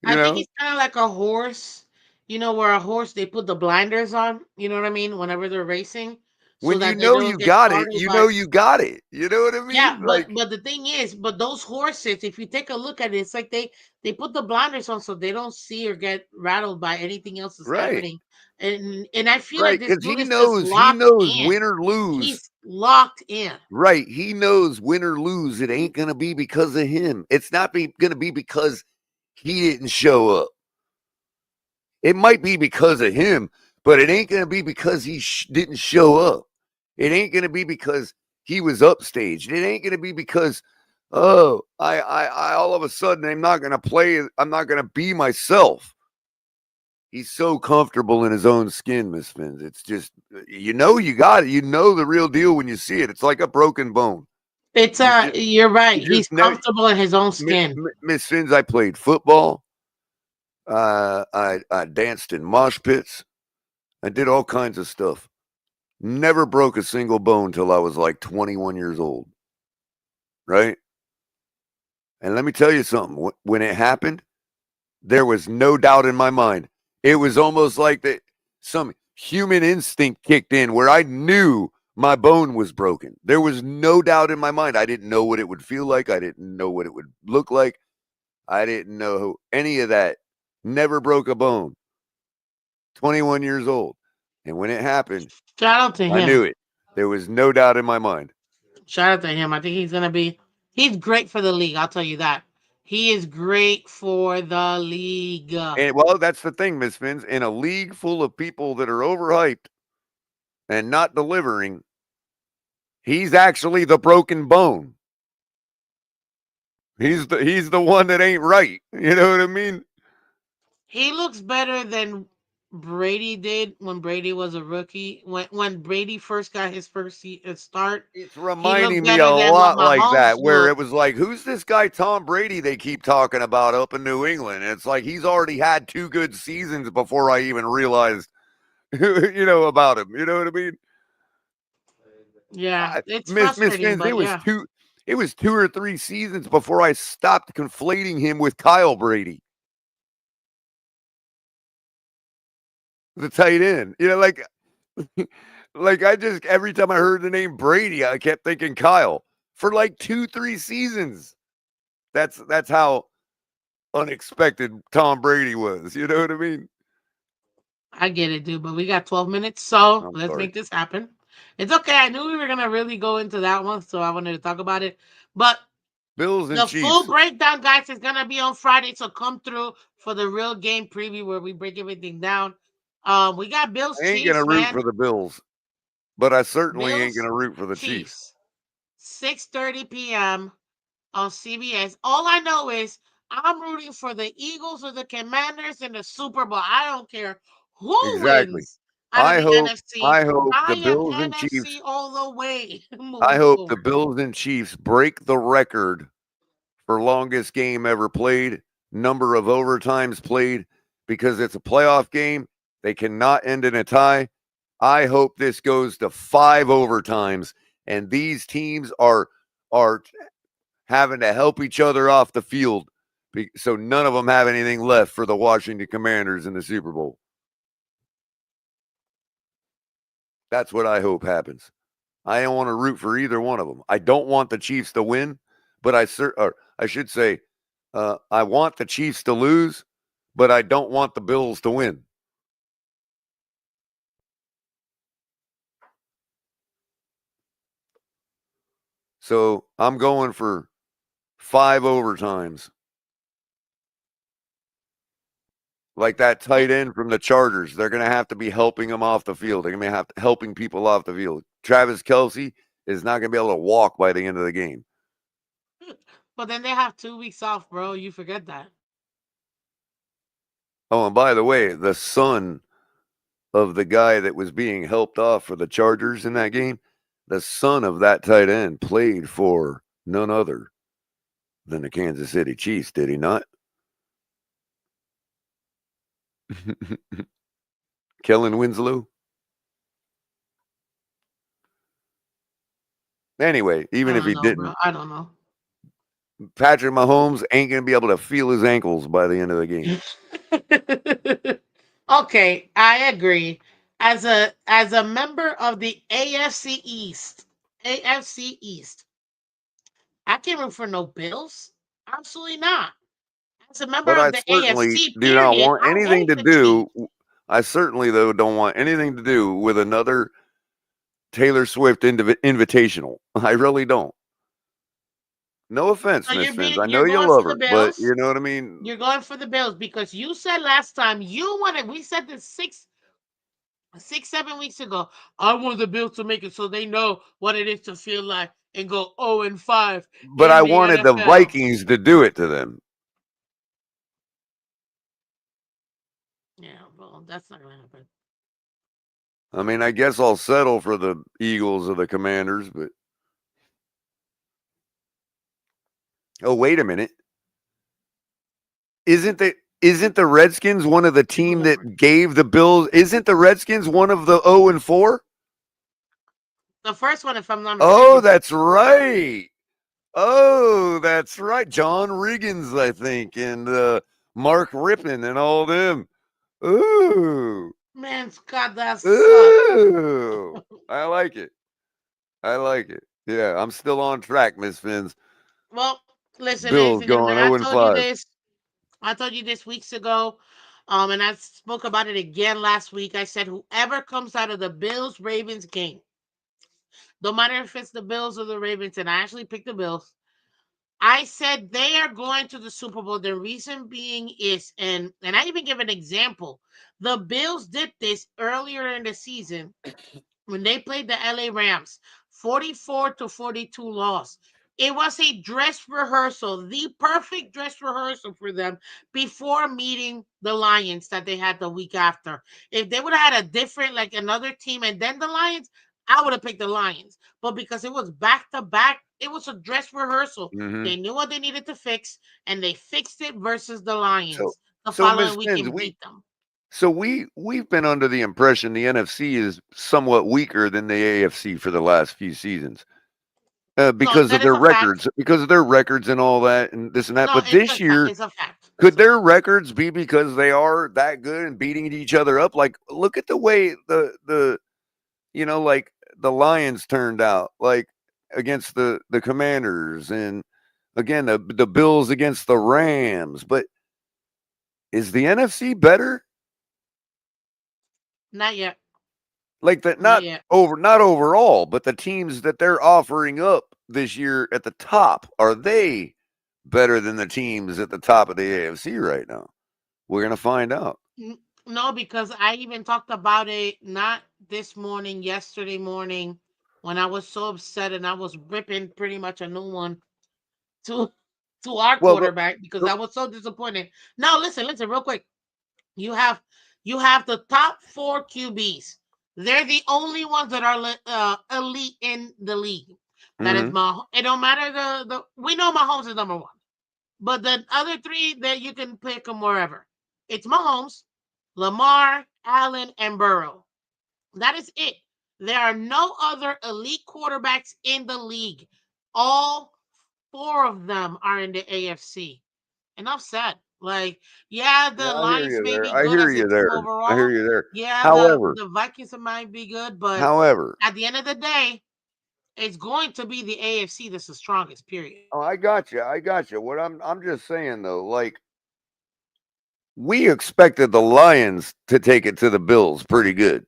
you I think know. he's kind of like a horse, where a horse they put the blinders on. You know what I mean? Whenever they're racing, so When that you they know don't you get got it, startled you by. know you got it. You know what I Yeah, mean? but Like, but the thing is, but those horses, if you take a look at it, it's like they put the blinders on so they don't see or get rattled by anything else that's right, happening. And I feel like right, this because dude is just he locked knows in. win or lose. He's locked in. Right, he knows win or lose. It ain't gonna be because of him. It's not gonna be because he didn't show up. It might be because of him, but it ain't going to be because he didn't show up. It ain't going to be because he was upstaged. It ain't going to be because, oh, I all of a sudden I'm not going to play. I'm not going to be myself. He's so comfortable in his own skin, Miss Fins. It's just, you got it. You know the real deal when you see it. It's like a broken bone. It's You just, you're right. you just He's never, comfortable in his own skin. Miss Fins. I played football. I danced in mosh pits. I did all kinds of stuff. Never broke a single bone till I was like 21 years old. Right? And let me tell you something. When it happened, there was no doubt in my mind. It was almost like that some human instinct kicked in where I knew my bone was broken. There was no doubt in my mind. I didn't know what it would feel like. I didn't know what it would look like. I didn't know any of that. Never broke a bone. 21 years old. And when it happened, Shout out to I him. knew it. There was no doubt in my mind. Shout out to him. I think he's gonna be. He's great for the league. I'll tell you that. He is great for the league. And well, that's the thing, Miss Fins. In a league full of people that are overhyped and not delivering, he's actually the broken bone. He's the one that ain't right. You know what I mean? He looks better than Brady did when Brady was a rookie. When Brady first got his first start, It's he looked reminding me a better than what lot like Mahomes that, where it looked. was like, who's this guy Tom Brady they keep talking about up in New England? And it's like he's already had 2 good seasons before I even realized, about him. You know what I mean? Yeah, it's Miss frustrating, Fins, but yeah, it was 2 or 3 seasons before I stopped conflating him with Kyle Brady, the tight end. Like I just every time I heard the name Brady, I kept thinking Kyle for like 2, 3 seasons. That's how unexpected Tom Brady was. You know what I mean? I get it, dude. But we got 12 minutes, so I'm let's sorry. make this happen. It's okay. I knew we were gonna really go into that one, so I wanted to talk about it. But Bills and the full Chiefs. breakdown, guys, is gonna be on Friday. So come through for the real game preview where we break everything down. We got Bills I ain't gonna Chiefs, root man. for the Bills, but I certainly ain't Bills gonna root for the Chiefs. Chiefs, 6:30 p.m. on CBS. All I know is I'm rooting for the Eagles or the Commanders in the Super Bowl. I don't care who Exactly. wins out of I the hope NFC. I hope I the am Bills and NFC Chiefs all the way I moving hope the forward. Bills and Chiefs break the record for longest game ever played, number of overtimes played, because it's a playoff game. They cannot end in a tie. I hope this goes to 5 overtimes, and these teams are having to help each other off the field, so none of them have anything left for the Washington Commanders in the Super Bowl. That's what I hope happens. I don't want to root for either one of them. I don't want the Chiefs to win, but I should say, I want the Chiefs to lose, but I don't want the Bills to win. So I'm going for 5 overtimes, like that tight end from the Chargers. They're going to have to be helping them off the field. They're going to have to helping people off the field. Travis Kelsey is not going to be able to walk by the end of the game. But then they have 2 weeks off, bro. You forget that. Oh, and by the way, the son of the guy that was being helped off for the Chargers in that game, the son of that tight end played for none other than the Kansas City Chiefs, did he not? Kellen Winslow. Anyway, I even if don't he know, bro. didn't, I don't know. Patrick Mahomes ain't going to be able to feel his ankles by the end of the game. Okay, I agree. As a member of the AFC East, I can't root for no Bills. Absolutely not. As a member But of I the certainly AFC, do not period, want I anything hate to the Chiefs. do. I certainly, though, don't want anything to do with another Taylor Swift invitational. I really don't. No offense, So Miss Fins. I know you're you going love for the her, but Bills. you know what I mean? You're going for the Bills because you said last time you wanted. We said this 7 weeks ago. I want the Bills to make it so they know what it is to feel like and go 0-5 But I in the wanted the NFL. Vikings to do it to them. Yeah, well, that's not gonna happen. I mean, I guess I'll settle for the Eagles or the Commanders, but oh, wait a minute. Isn't the Redskins one of the You can team go for it. that gave the Bills? Isn't the Redskins one of the 0-4? The first one, if I'm not Oh, mistaken. that's right. Oh, that's right. John Riggins, I think, and Mark Rippon and all them. Ooh. Man, Scott, that sucks. Ooh. I like it. I like it. Yeah, I'm still on track, Miss Fins. Well, listen, ladies Bills and gentlemen, going 0 and 5. I told you this weeks ago, and I spoke about it again last week. I said whoever comes out of the Bills Ravens game, no matter if it's the Bills or the Ravens, and I actually picked the Bills. I said they are going to the Super Bowl. The reason being is, and I even give an example. The Bills did this earlier in the season when they played the LA Rams, 44-42 loss. It was a dress rehearsal, the perfect dress rehearsal for them before meeting the Lions that they had the week after. If they would have had a different, like another team and then the Lions, I would have picked the Lions. But because it was back to back, it was a dress rehearsal. Hmm. They knew what they needed to fix and they fixed it versus the So, Lions the so following Ms. week Fins, and beat them. we've been under the impression the NFC is somewhat weaker than the AFC for the last few seasons. No, Because of that is their a fact. records and all that and this and that. No, But this year, it's a fact. could It's a their fact. records be because they are that good and beating each other up? Like, look at the way like the Lions turned out, like against the Commanders, and again the Bills against the Rams. But is the NFC better? Not yet. Like that, Not yet. not overall, but the teams that they're offering up this year at the top, are they better than the teams at the top of the AFC right now? We're gonna find out. No, because I even talked about it not this morning, yesterday morning, when I was so upset and I was ripping pretty much a new one to our Well, quarterback because the I was so disappointed. Now listen, real quick. You have the top four QBs. They're the only ones that are elite in the league. That is mhm. It don't matter the we know Mahomes is number one. But the other three that you can pick them wherever. It's Mahomes, Lamar, Allen, and Burrow. That is it. There are no other elite quarterbacks in the league. All four of them are in the AFC. Enough said. Like, yeah, Yeah, the I hear Lions you may there. be I good hear as a you team there. I hear overall. you there. Yeah, However, the Vikings might be good, but however, at the end of the day, it's going to be the AFC that's the strongest, period. oh, I got you. I got you. What I'm just saying though, like we expected the Lions to take it to the Bills pretty good.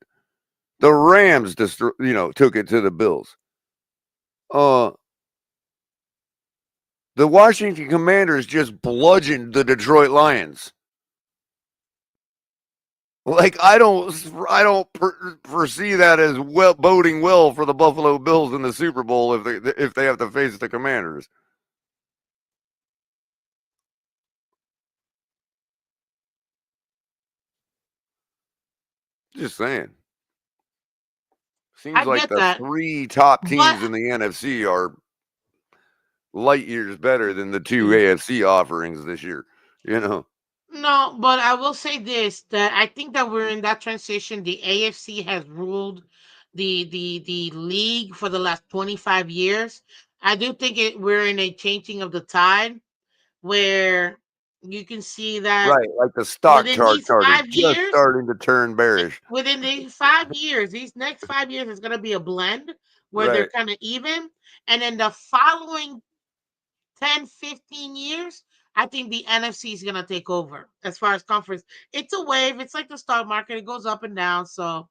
The Rams took it to the Bills. Uh the Washington Commanders just bludgeoned the Detroit Lions. Like I don't foresee that as well boding well for the Buffalo Bills in the Super Bowl if they have to face the Commanders. Just saying. Seems I like get the that. three top But teams in the NFC are light years better than the two mm, AFC offerings this year. You know. no, but I will say this that I think that we're in that transition. The AFC has ruled the league for the last 25 years. I do think we're in a changing of the tide where you can see that Right, like the stock within chart these chart is five just years, starting to turn bearish. within these 5 years, these next 5 years is going to be a blend where they're Right. kind of even. And then the following 10, 15 years, I think the NFC is going to take over as far as conference. It's a wave. It's like the stock market. It goes up and down. So,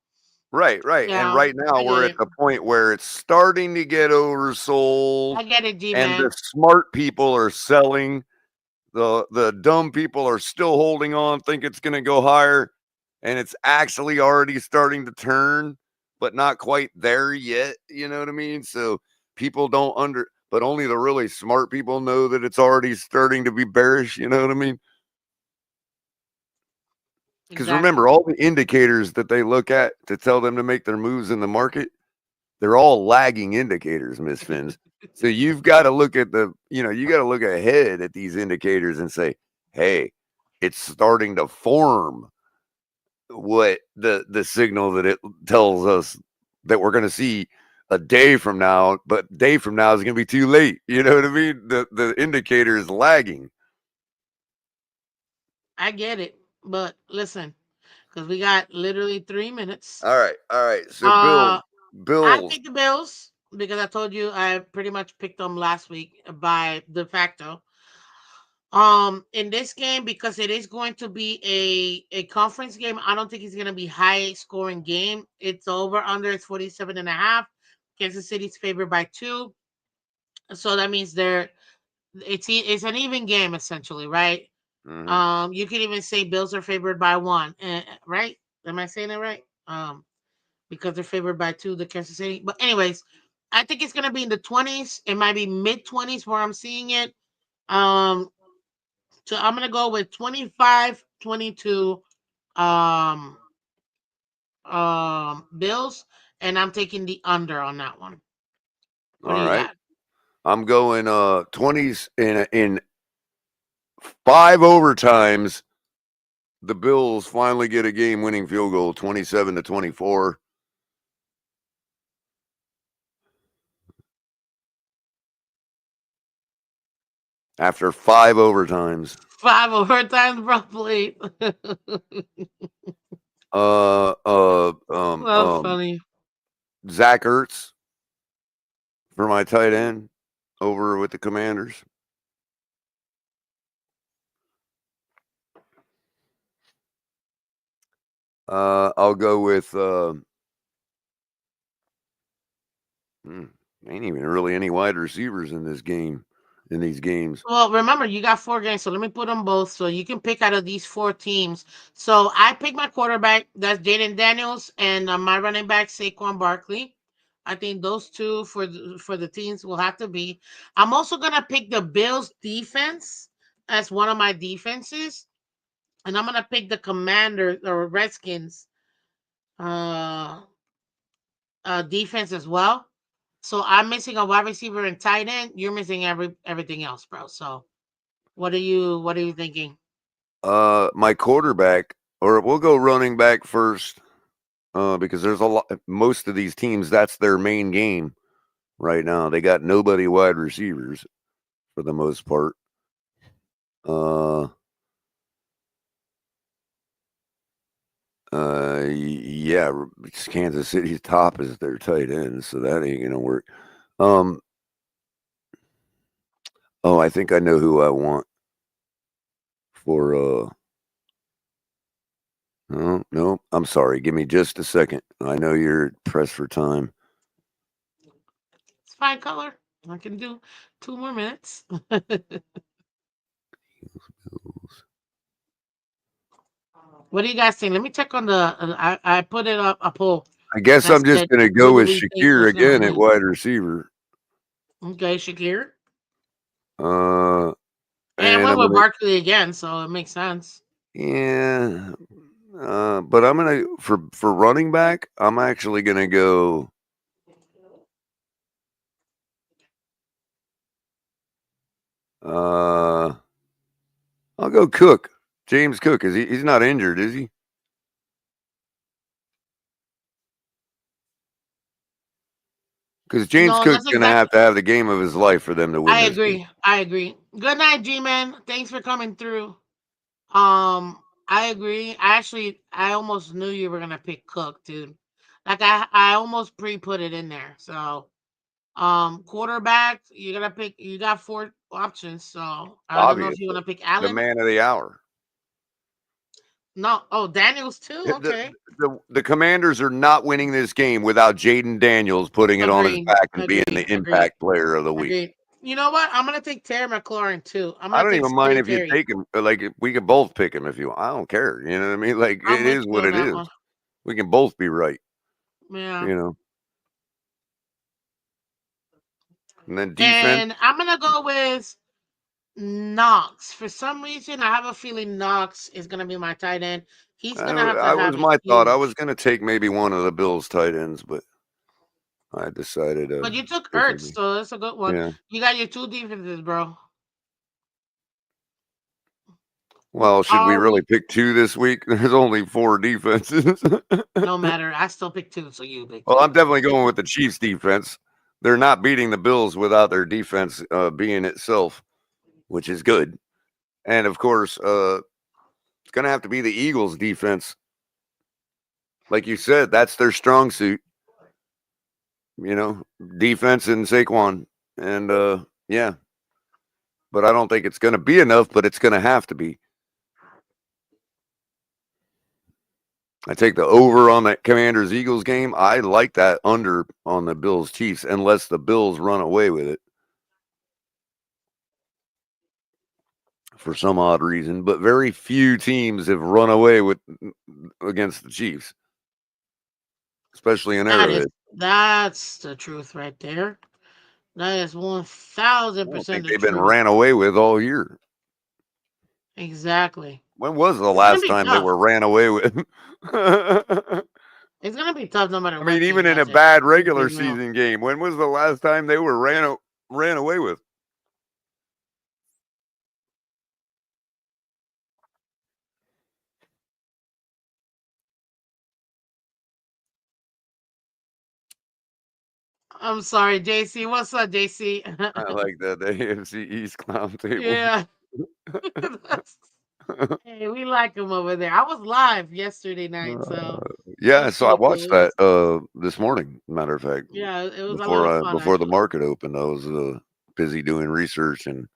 Right, right. And yeah, right now I get we're at it. the point where it's starting to get oversold I get it, G and the Man. smart people are selling. The dumb people are still holding on, think it's going to go higher, and it's actually already starting to turn, but not quite there yet. You know what I mean? So people don't but only the really smart people know that it's already starting to be bearish. You know what I mean? Because Exactly. remember, all the indicators that they look at to tell them to make their moves in the market, they're all lagging indicators, Miss Fins. So you've got to look at you got to look ahead at these indicators and say, hey, it's starting to form what the signal that it tells us that we're going to see a day from now, but day from now is going to be too late. You know what I mean? The indicator is lagging. I get it. But listen, because we got literally 3 minutes. All right. So Uh, I Bills, picked the Bills because I told you I pretty much picked them last week by de facto. In this game, because it is going to be a conference game, I don't think it's going to be high scoring game. It's over under, it's 47.5. Kansas City's favored by 2. So that means they're It's an even game essentially, right? Hmm. You can even say Bills are favored by one, right? Am I saying it right? Because they're favored by two, the Kansas City. But anyways, I think it's gonna be in the 20s. It might be mid 20s where I'm seeing it. Um, so I'm gonna go with 25-22. Um, Bills, and I'm taking the under on that one. What do All you right. got? I'm going 20s in 5 overtimes. The Bills finally get a game-winning field goal, 27-24. After 5 overtimes. 5 overtimes, probably. Uh, uh, um, That's um, funny. Zach Ertz for my tight end over with the Commanders. I'll go with ain't even really any wide receivers in this game, in these games. Well, remember, you got 4 games, so let me put them both so you can pick out of these 4 teams. So I pick my quarterback, that's Jaden Daniels, and my running back, Saquon Barkley. I think those two for the teams will have to be. I'm also gonna pick the Bills defense as one of my defenses, and I'm gonna pick the Commanders or Redskins uh, defense as well. So I'm missing a wide receiver and tight end. You're missing everything else, bro. So what are you thinking? My quarterback, or we'll go running back first, because there's a lot. Most of these teams, that's their main game right now. They got nobody wide receivers for the most part. Uh, yeah, Kansas City's top is their tight end, so that ain't gonna work. Um, oh, I think I know who I want for. No, no, I'm sorry. Give me just a second. I know you're pressed for time. It's fine, color. I can do 2 more minutes. What do you guys think? Let me check on the. I put it up a poll I guess that I'm just said, gonna "Who go do with we think Shakir was gonna again at win?" wide receiver. Okay, Shakir, Uh, and and went I'm with gonna, Barkley again, so it makes sense. yeah. But I'm gonna for running back. I'm actually gonna go. Uh, I'll go Cook. James Cook. Is he? He's not injured, is he? Because James No, Cook's that's gonna exactly. to have the game of his life for them to win I this game. agree. I agree. Good night, G-Man. Thanks for coming through. I agree. I almost knew you were gonna pick Cook, dude. Like I almost pre-put it in there. So, quarterback, you got 4 options. So I don't know if you want Obviously, to pick the Allen. man of the hour. No, oh, Daniels too. The, Okay, the Commanders are not winning this game without Jaden Daniels putting it on his agreed, back and being agreed, the agreed, impact player of the week. agreed. You know what? I'm gonna take Terry McLaurin too. I'm I gonna don't take even mind Scary if you Terry. take him. Like we could both pick him if you want. I don't care. You know what I mean? Like I'm it with is you what on it that is. one. We can both be right. Yeah. You know. And then defense. And I'm gonna go with Knox. For some reason, I have a feeling Knox is gonna be my tight end. He's gonna have to I have was a my thought. I was huge. going to take maybe one of the Bills tight ends, but I decided But you took Ertz, differently. so that's a good one. Yeah. You got your two defenses, bro. Well, should we Are really we? pick two this week? There's only four defenses. No matter. I still pick two, so you pick Well, two. I'm definitely going with the Chiefs defense. They're not beating the Bills without their defense being itself, which is good. And of course, it's going to have to be the Eagles defense. Like you said, that's their strong suit, you know, defense and Saquon. And yeah, but I don't think it's going to be enough, but it's going to have to be. I take the over on that Commanders Eagles game. I like that under on the Bills Chiefs, unless the Bills run away with it. for some odd reason, but very few teams have run away with against the Chiefs, especially in That is Arrowhead. that's the truth right there. That is one I thousand don't percent think the they've been truth. ran away with all year. Exactly. When was the It's gonna last be time they tough. were ran away with? I It's gonna be tough no matter mean, what team even in a does it. bad Let's be regular real. season game, when was the last time they were ran away with? I'm sorry, JC. What's up, JC? I like that, the AFC East clown table. Yeah. Hey, we like him over there. I was live yesterday night, Uh, so it yeah, was so I pretty watched cool. that this morning. Matter of fact, Yeah, it was a lot of fun before the actually. market opened, I was busy doing research and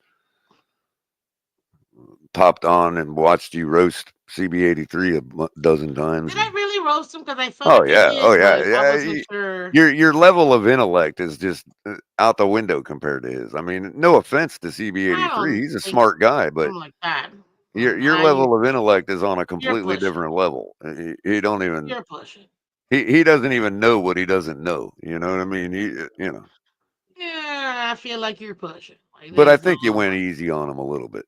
popped on and watched you roast CB83 dozen times. Did I And really roast him? Because I felt like I oh did, yeah, but I yeah. wasn't sure. Your level of intellect is just out the window compared to his. I mean, no offense to I CB83, don't he's a think smart guy, but I'm like that. your Nah, level of intellect is on a you're completely pushing. different level. He don't even You're pushing. he doesn't even know what he doesn't know. You know what I mean? Yeah, I feel like you're pushing. Like But I there's no think you went easy on him a little bit.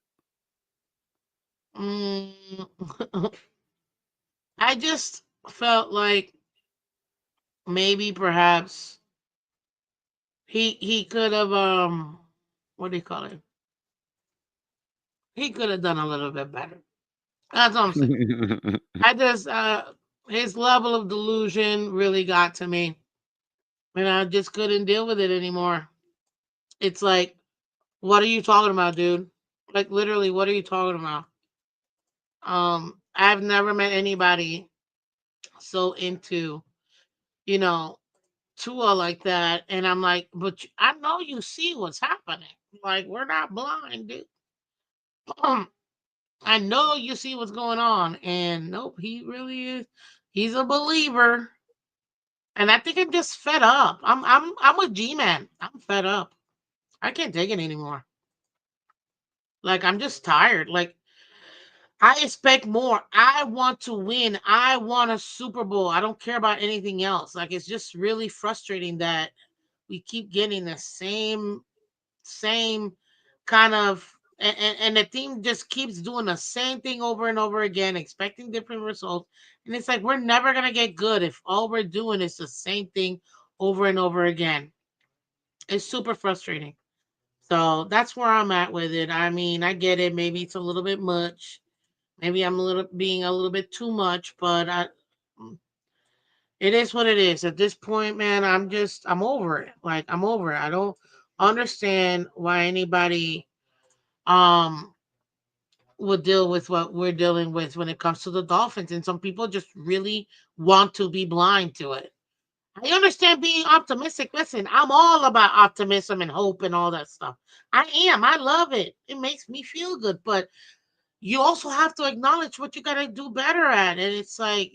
mm, I just felt like maybe perhaps he could have what do you call it? He could have done a little bit better. That's what I'm saying. I just his level of delusion really got to me. And I just couldn't deal with it anymore. It's like, what are you talking about, dude? Like literally, what are you talking about? I've never met anybody so into, you know, Tua like that. And I'm like, but I know you see what's happening. Like, we're not blind, dude. I know you see what's going on. And nope, he really is. He's a believer. And I think I'm just fed up. I'm a G man. I'm fed up. I can't take it anymore. Like I'm just tired. Like I expect more. I want to win. I want a Super Bowl. I don't care about anything else. Like it's just really frustrating that we keep getting the same kind of and the team just keeps doing the same thing over and over again, expecting different results. And it's like we're never gonna get good if all we're doing is the same thing over and over again. It's super frustrating. So that's where I'm at with it. I mean, I get it. Maybe it's a little bit much. Maybe I'm a little being a little bit too much, but it is what it is. At this point, man, I'm over it. Like I'm over it. I don't understand why anybody um would deal with what we're dealing with when it comes to the Dolphins. And some people just really want to be blind to it. I understand being optimistic. Listen, I'm all about optimism and hope and all that stuff. I am. I love it. It makes me feel good. But you also have to acknowledge what you got to do better at. And it's like,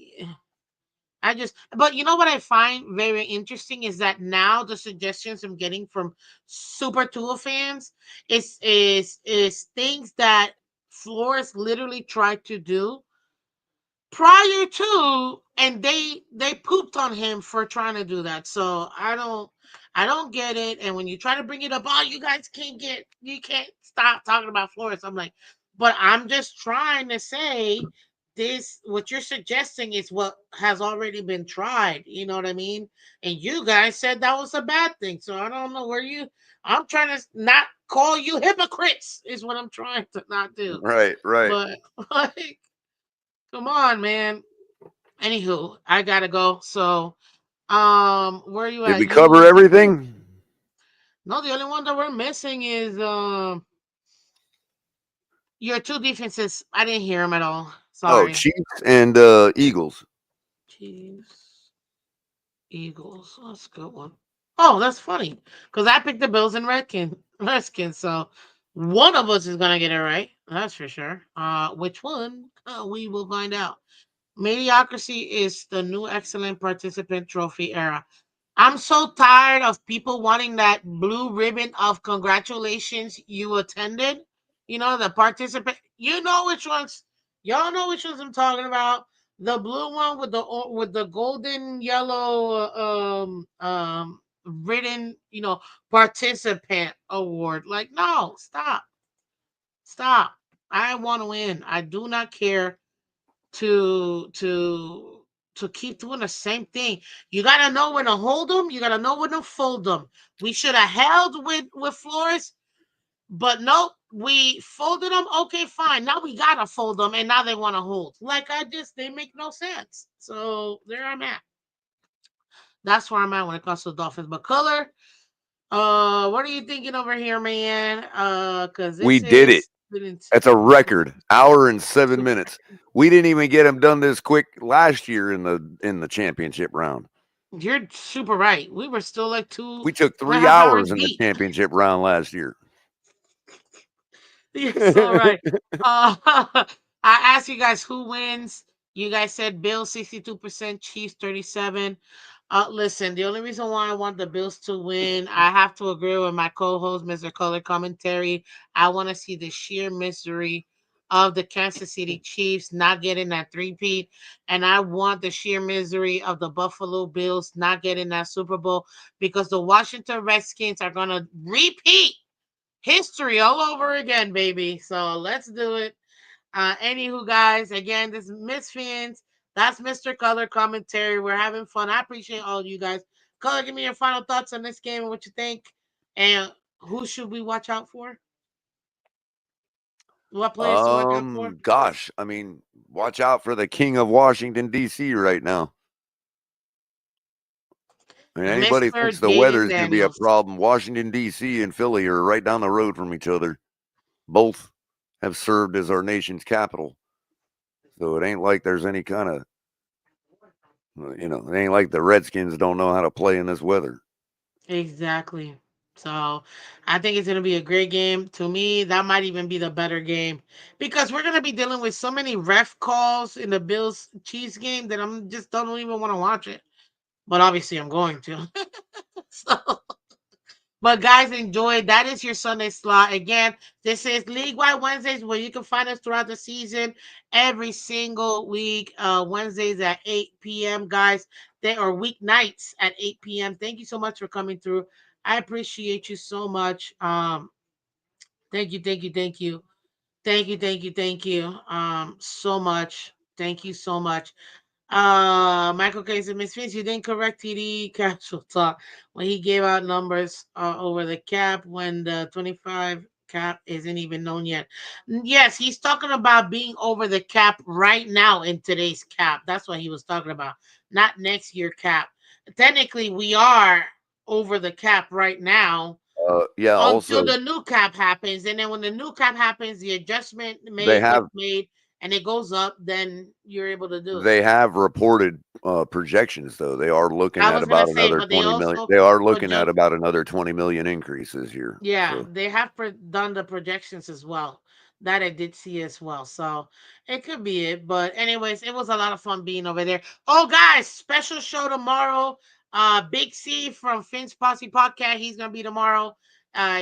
but you know what I find very interesting is that now the suggestions I'm getting from Super Tua fans is things that Flores literally tried to do prior to, and they pooped on him for trying to do that. So I don't get it. And when you try to bring it up, oh, you can't stop talking about Flores. I'm like, but I'm just trying to say this, what you're suggesting is what has already been tried, you know what I mean? And you guys said that was a bad thing, so I don't know where you I'm trying to not call you hypocrites is what I'm trying to not do. Right, right. But like, come on, man. Anywho, I gotta go. So, where are you Did at? we You cover you everything? no, the only one that we're missing is your two defenses. I didn't hear them at all. Oh, Sorry. Chiefs and Eagles. Chiefs, Eagles. That's a good one. Oh, that's funny because I picked the Bills and Redskins. So one of us is gonna get it right. That's for sure. Which one? We will find out. Mediocrity is the new excellent participant trophy era. I'm so tired of people wanting that blue ribbon of congratulations you attended. The participant. Which ones. Y'all know which ones I'm talking about. The blue one with the golden yellow written participant award. Like, no, stop, stop. I want to win. I do not care to to to keep doing the same thing. You gotta know when to hold them. You gotta know when to fold them. We should have held with Flores, but nope. We folded them. Okay, fine. Now we gotta fold them, and now they want to hold. They make no sense. So there I'm at. That's where I'm at when it comes to the Dolphins. But Culler, what are you thinking over here, man? Because We this did it. is been That's a record. Hour and 7 minutes. super. We didn't even get them done this quick last year in the championship round. You're super right. We were still like two We took and a three half hours hours in the deep. championship round last year. You're so right. I asked you guys who wins. You guys said Bills 62%, Chiefs 37. Listen, the only reason why I want the Bills to win, I have to agree with my co-host, Mr. Color Commentary. I want to see the sheer misery of the Kansas City Chiefs not getting that three-peat, and I want the sheer misery of the Buffalo Bills not getting that Super Bowl because the Washington Redskins are gonna repeat history all over again, baby. So let's do it. Anywho, guys, again, this is Miss Phins. That's Mr. Color Commentary. We're having fun. I appreciate all of you guys. Color, give me your final thoughts on this game and what you think. And who should we watch out for? What players to watch out for? Gosh, I mean, watch out for the king of Washington D.C. right now. I mean, anybody Mr. thinks the weather Jaden is going to be a Daniels. problem. Washington D.C. and Philly are right down the road from each other. Both have served as our nation's capital, so it ain't like there's any kind of, it ain't like the Redskins don't know how to play in this weather. Exactly. So I think it's going to be a great game. To me, that might even be the better game because we're going to be dealing with so many ref calls in the Bills Chiefs game that I'm just don't even want to watch it. But obviously, I'm going to. So, but guys, enjoy. That is your Sunday slot. Again, this is League Wide Wednesdays where you can find us throughout the season every single week. Wednesdays at 8 p.m. Guys, they are weeknights at 8 p.m. Thank you so much for coming through. I appreciate you so much. Thank you, thank you, thank you. Thank you, thank you, thank you. So much. Thank you so much. Michael K said, Miss Finch, you didn't correct TD Casual Talk when he gave out numbers over the cap when the 25 cap isn't even known yet. Yes, he's talking about being over the cap right now in today's cap. That's what he was talking about, not next year cap. Technically, we are over the cap right now Yeah. until Also, the new cap happens. And then when the new cap happens, the adjustment they gets have made and it goes up, then you're able to do it. they have reported projections though. They are looking I at was gonna about say, another but they 20 million. also They are looking at project. about another 20 million increase this year. Yeah, So they have done the projections as well. That I did see as well. So it could be it. But anyways, it was a lot of fun being over there. Oh, guys, special show tomorrow. Big C from Finn's Posse Podcast. He's gonna be tomorrow.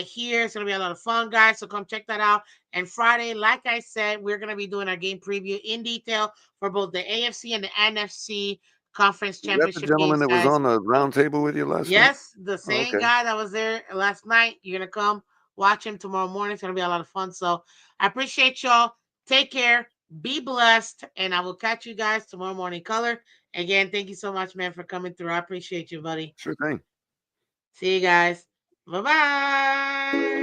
Here it's gonna be a lot of fun, guys. So come check that out. And Friday, like I said, we're gonna be doing our game preview in detail for both the AFC and the NFC conference was that the championship gentleman games, that was guys. on the round table with you last night? Yes, the Oh, same okay. guy that was there last night. You're gonna come watch him tomorrow morning. It's gonna be a lot of fun. So I appreciate y'all. Take care. Be blessed, and I will catch you guys tomorrow morning. Color again. Thank you so much, man, for coming through. I appreciate you, buddy. Sure thing. See you guys. Bye bye.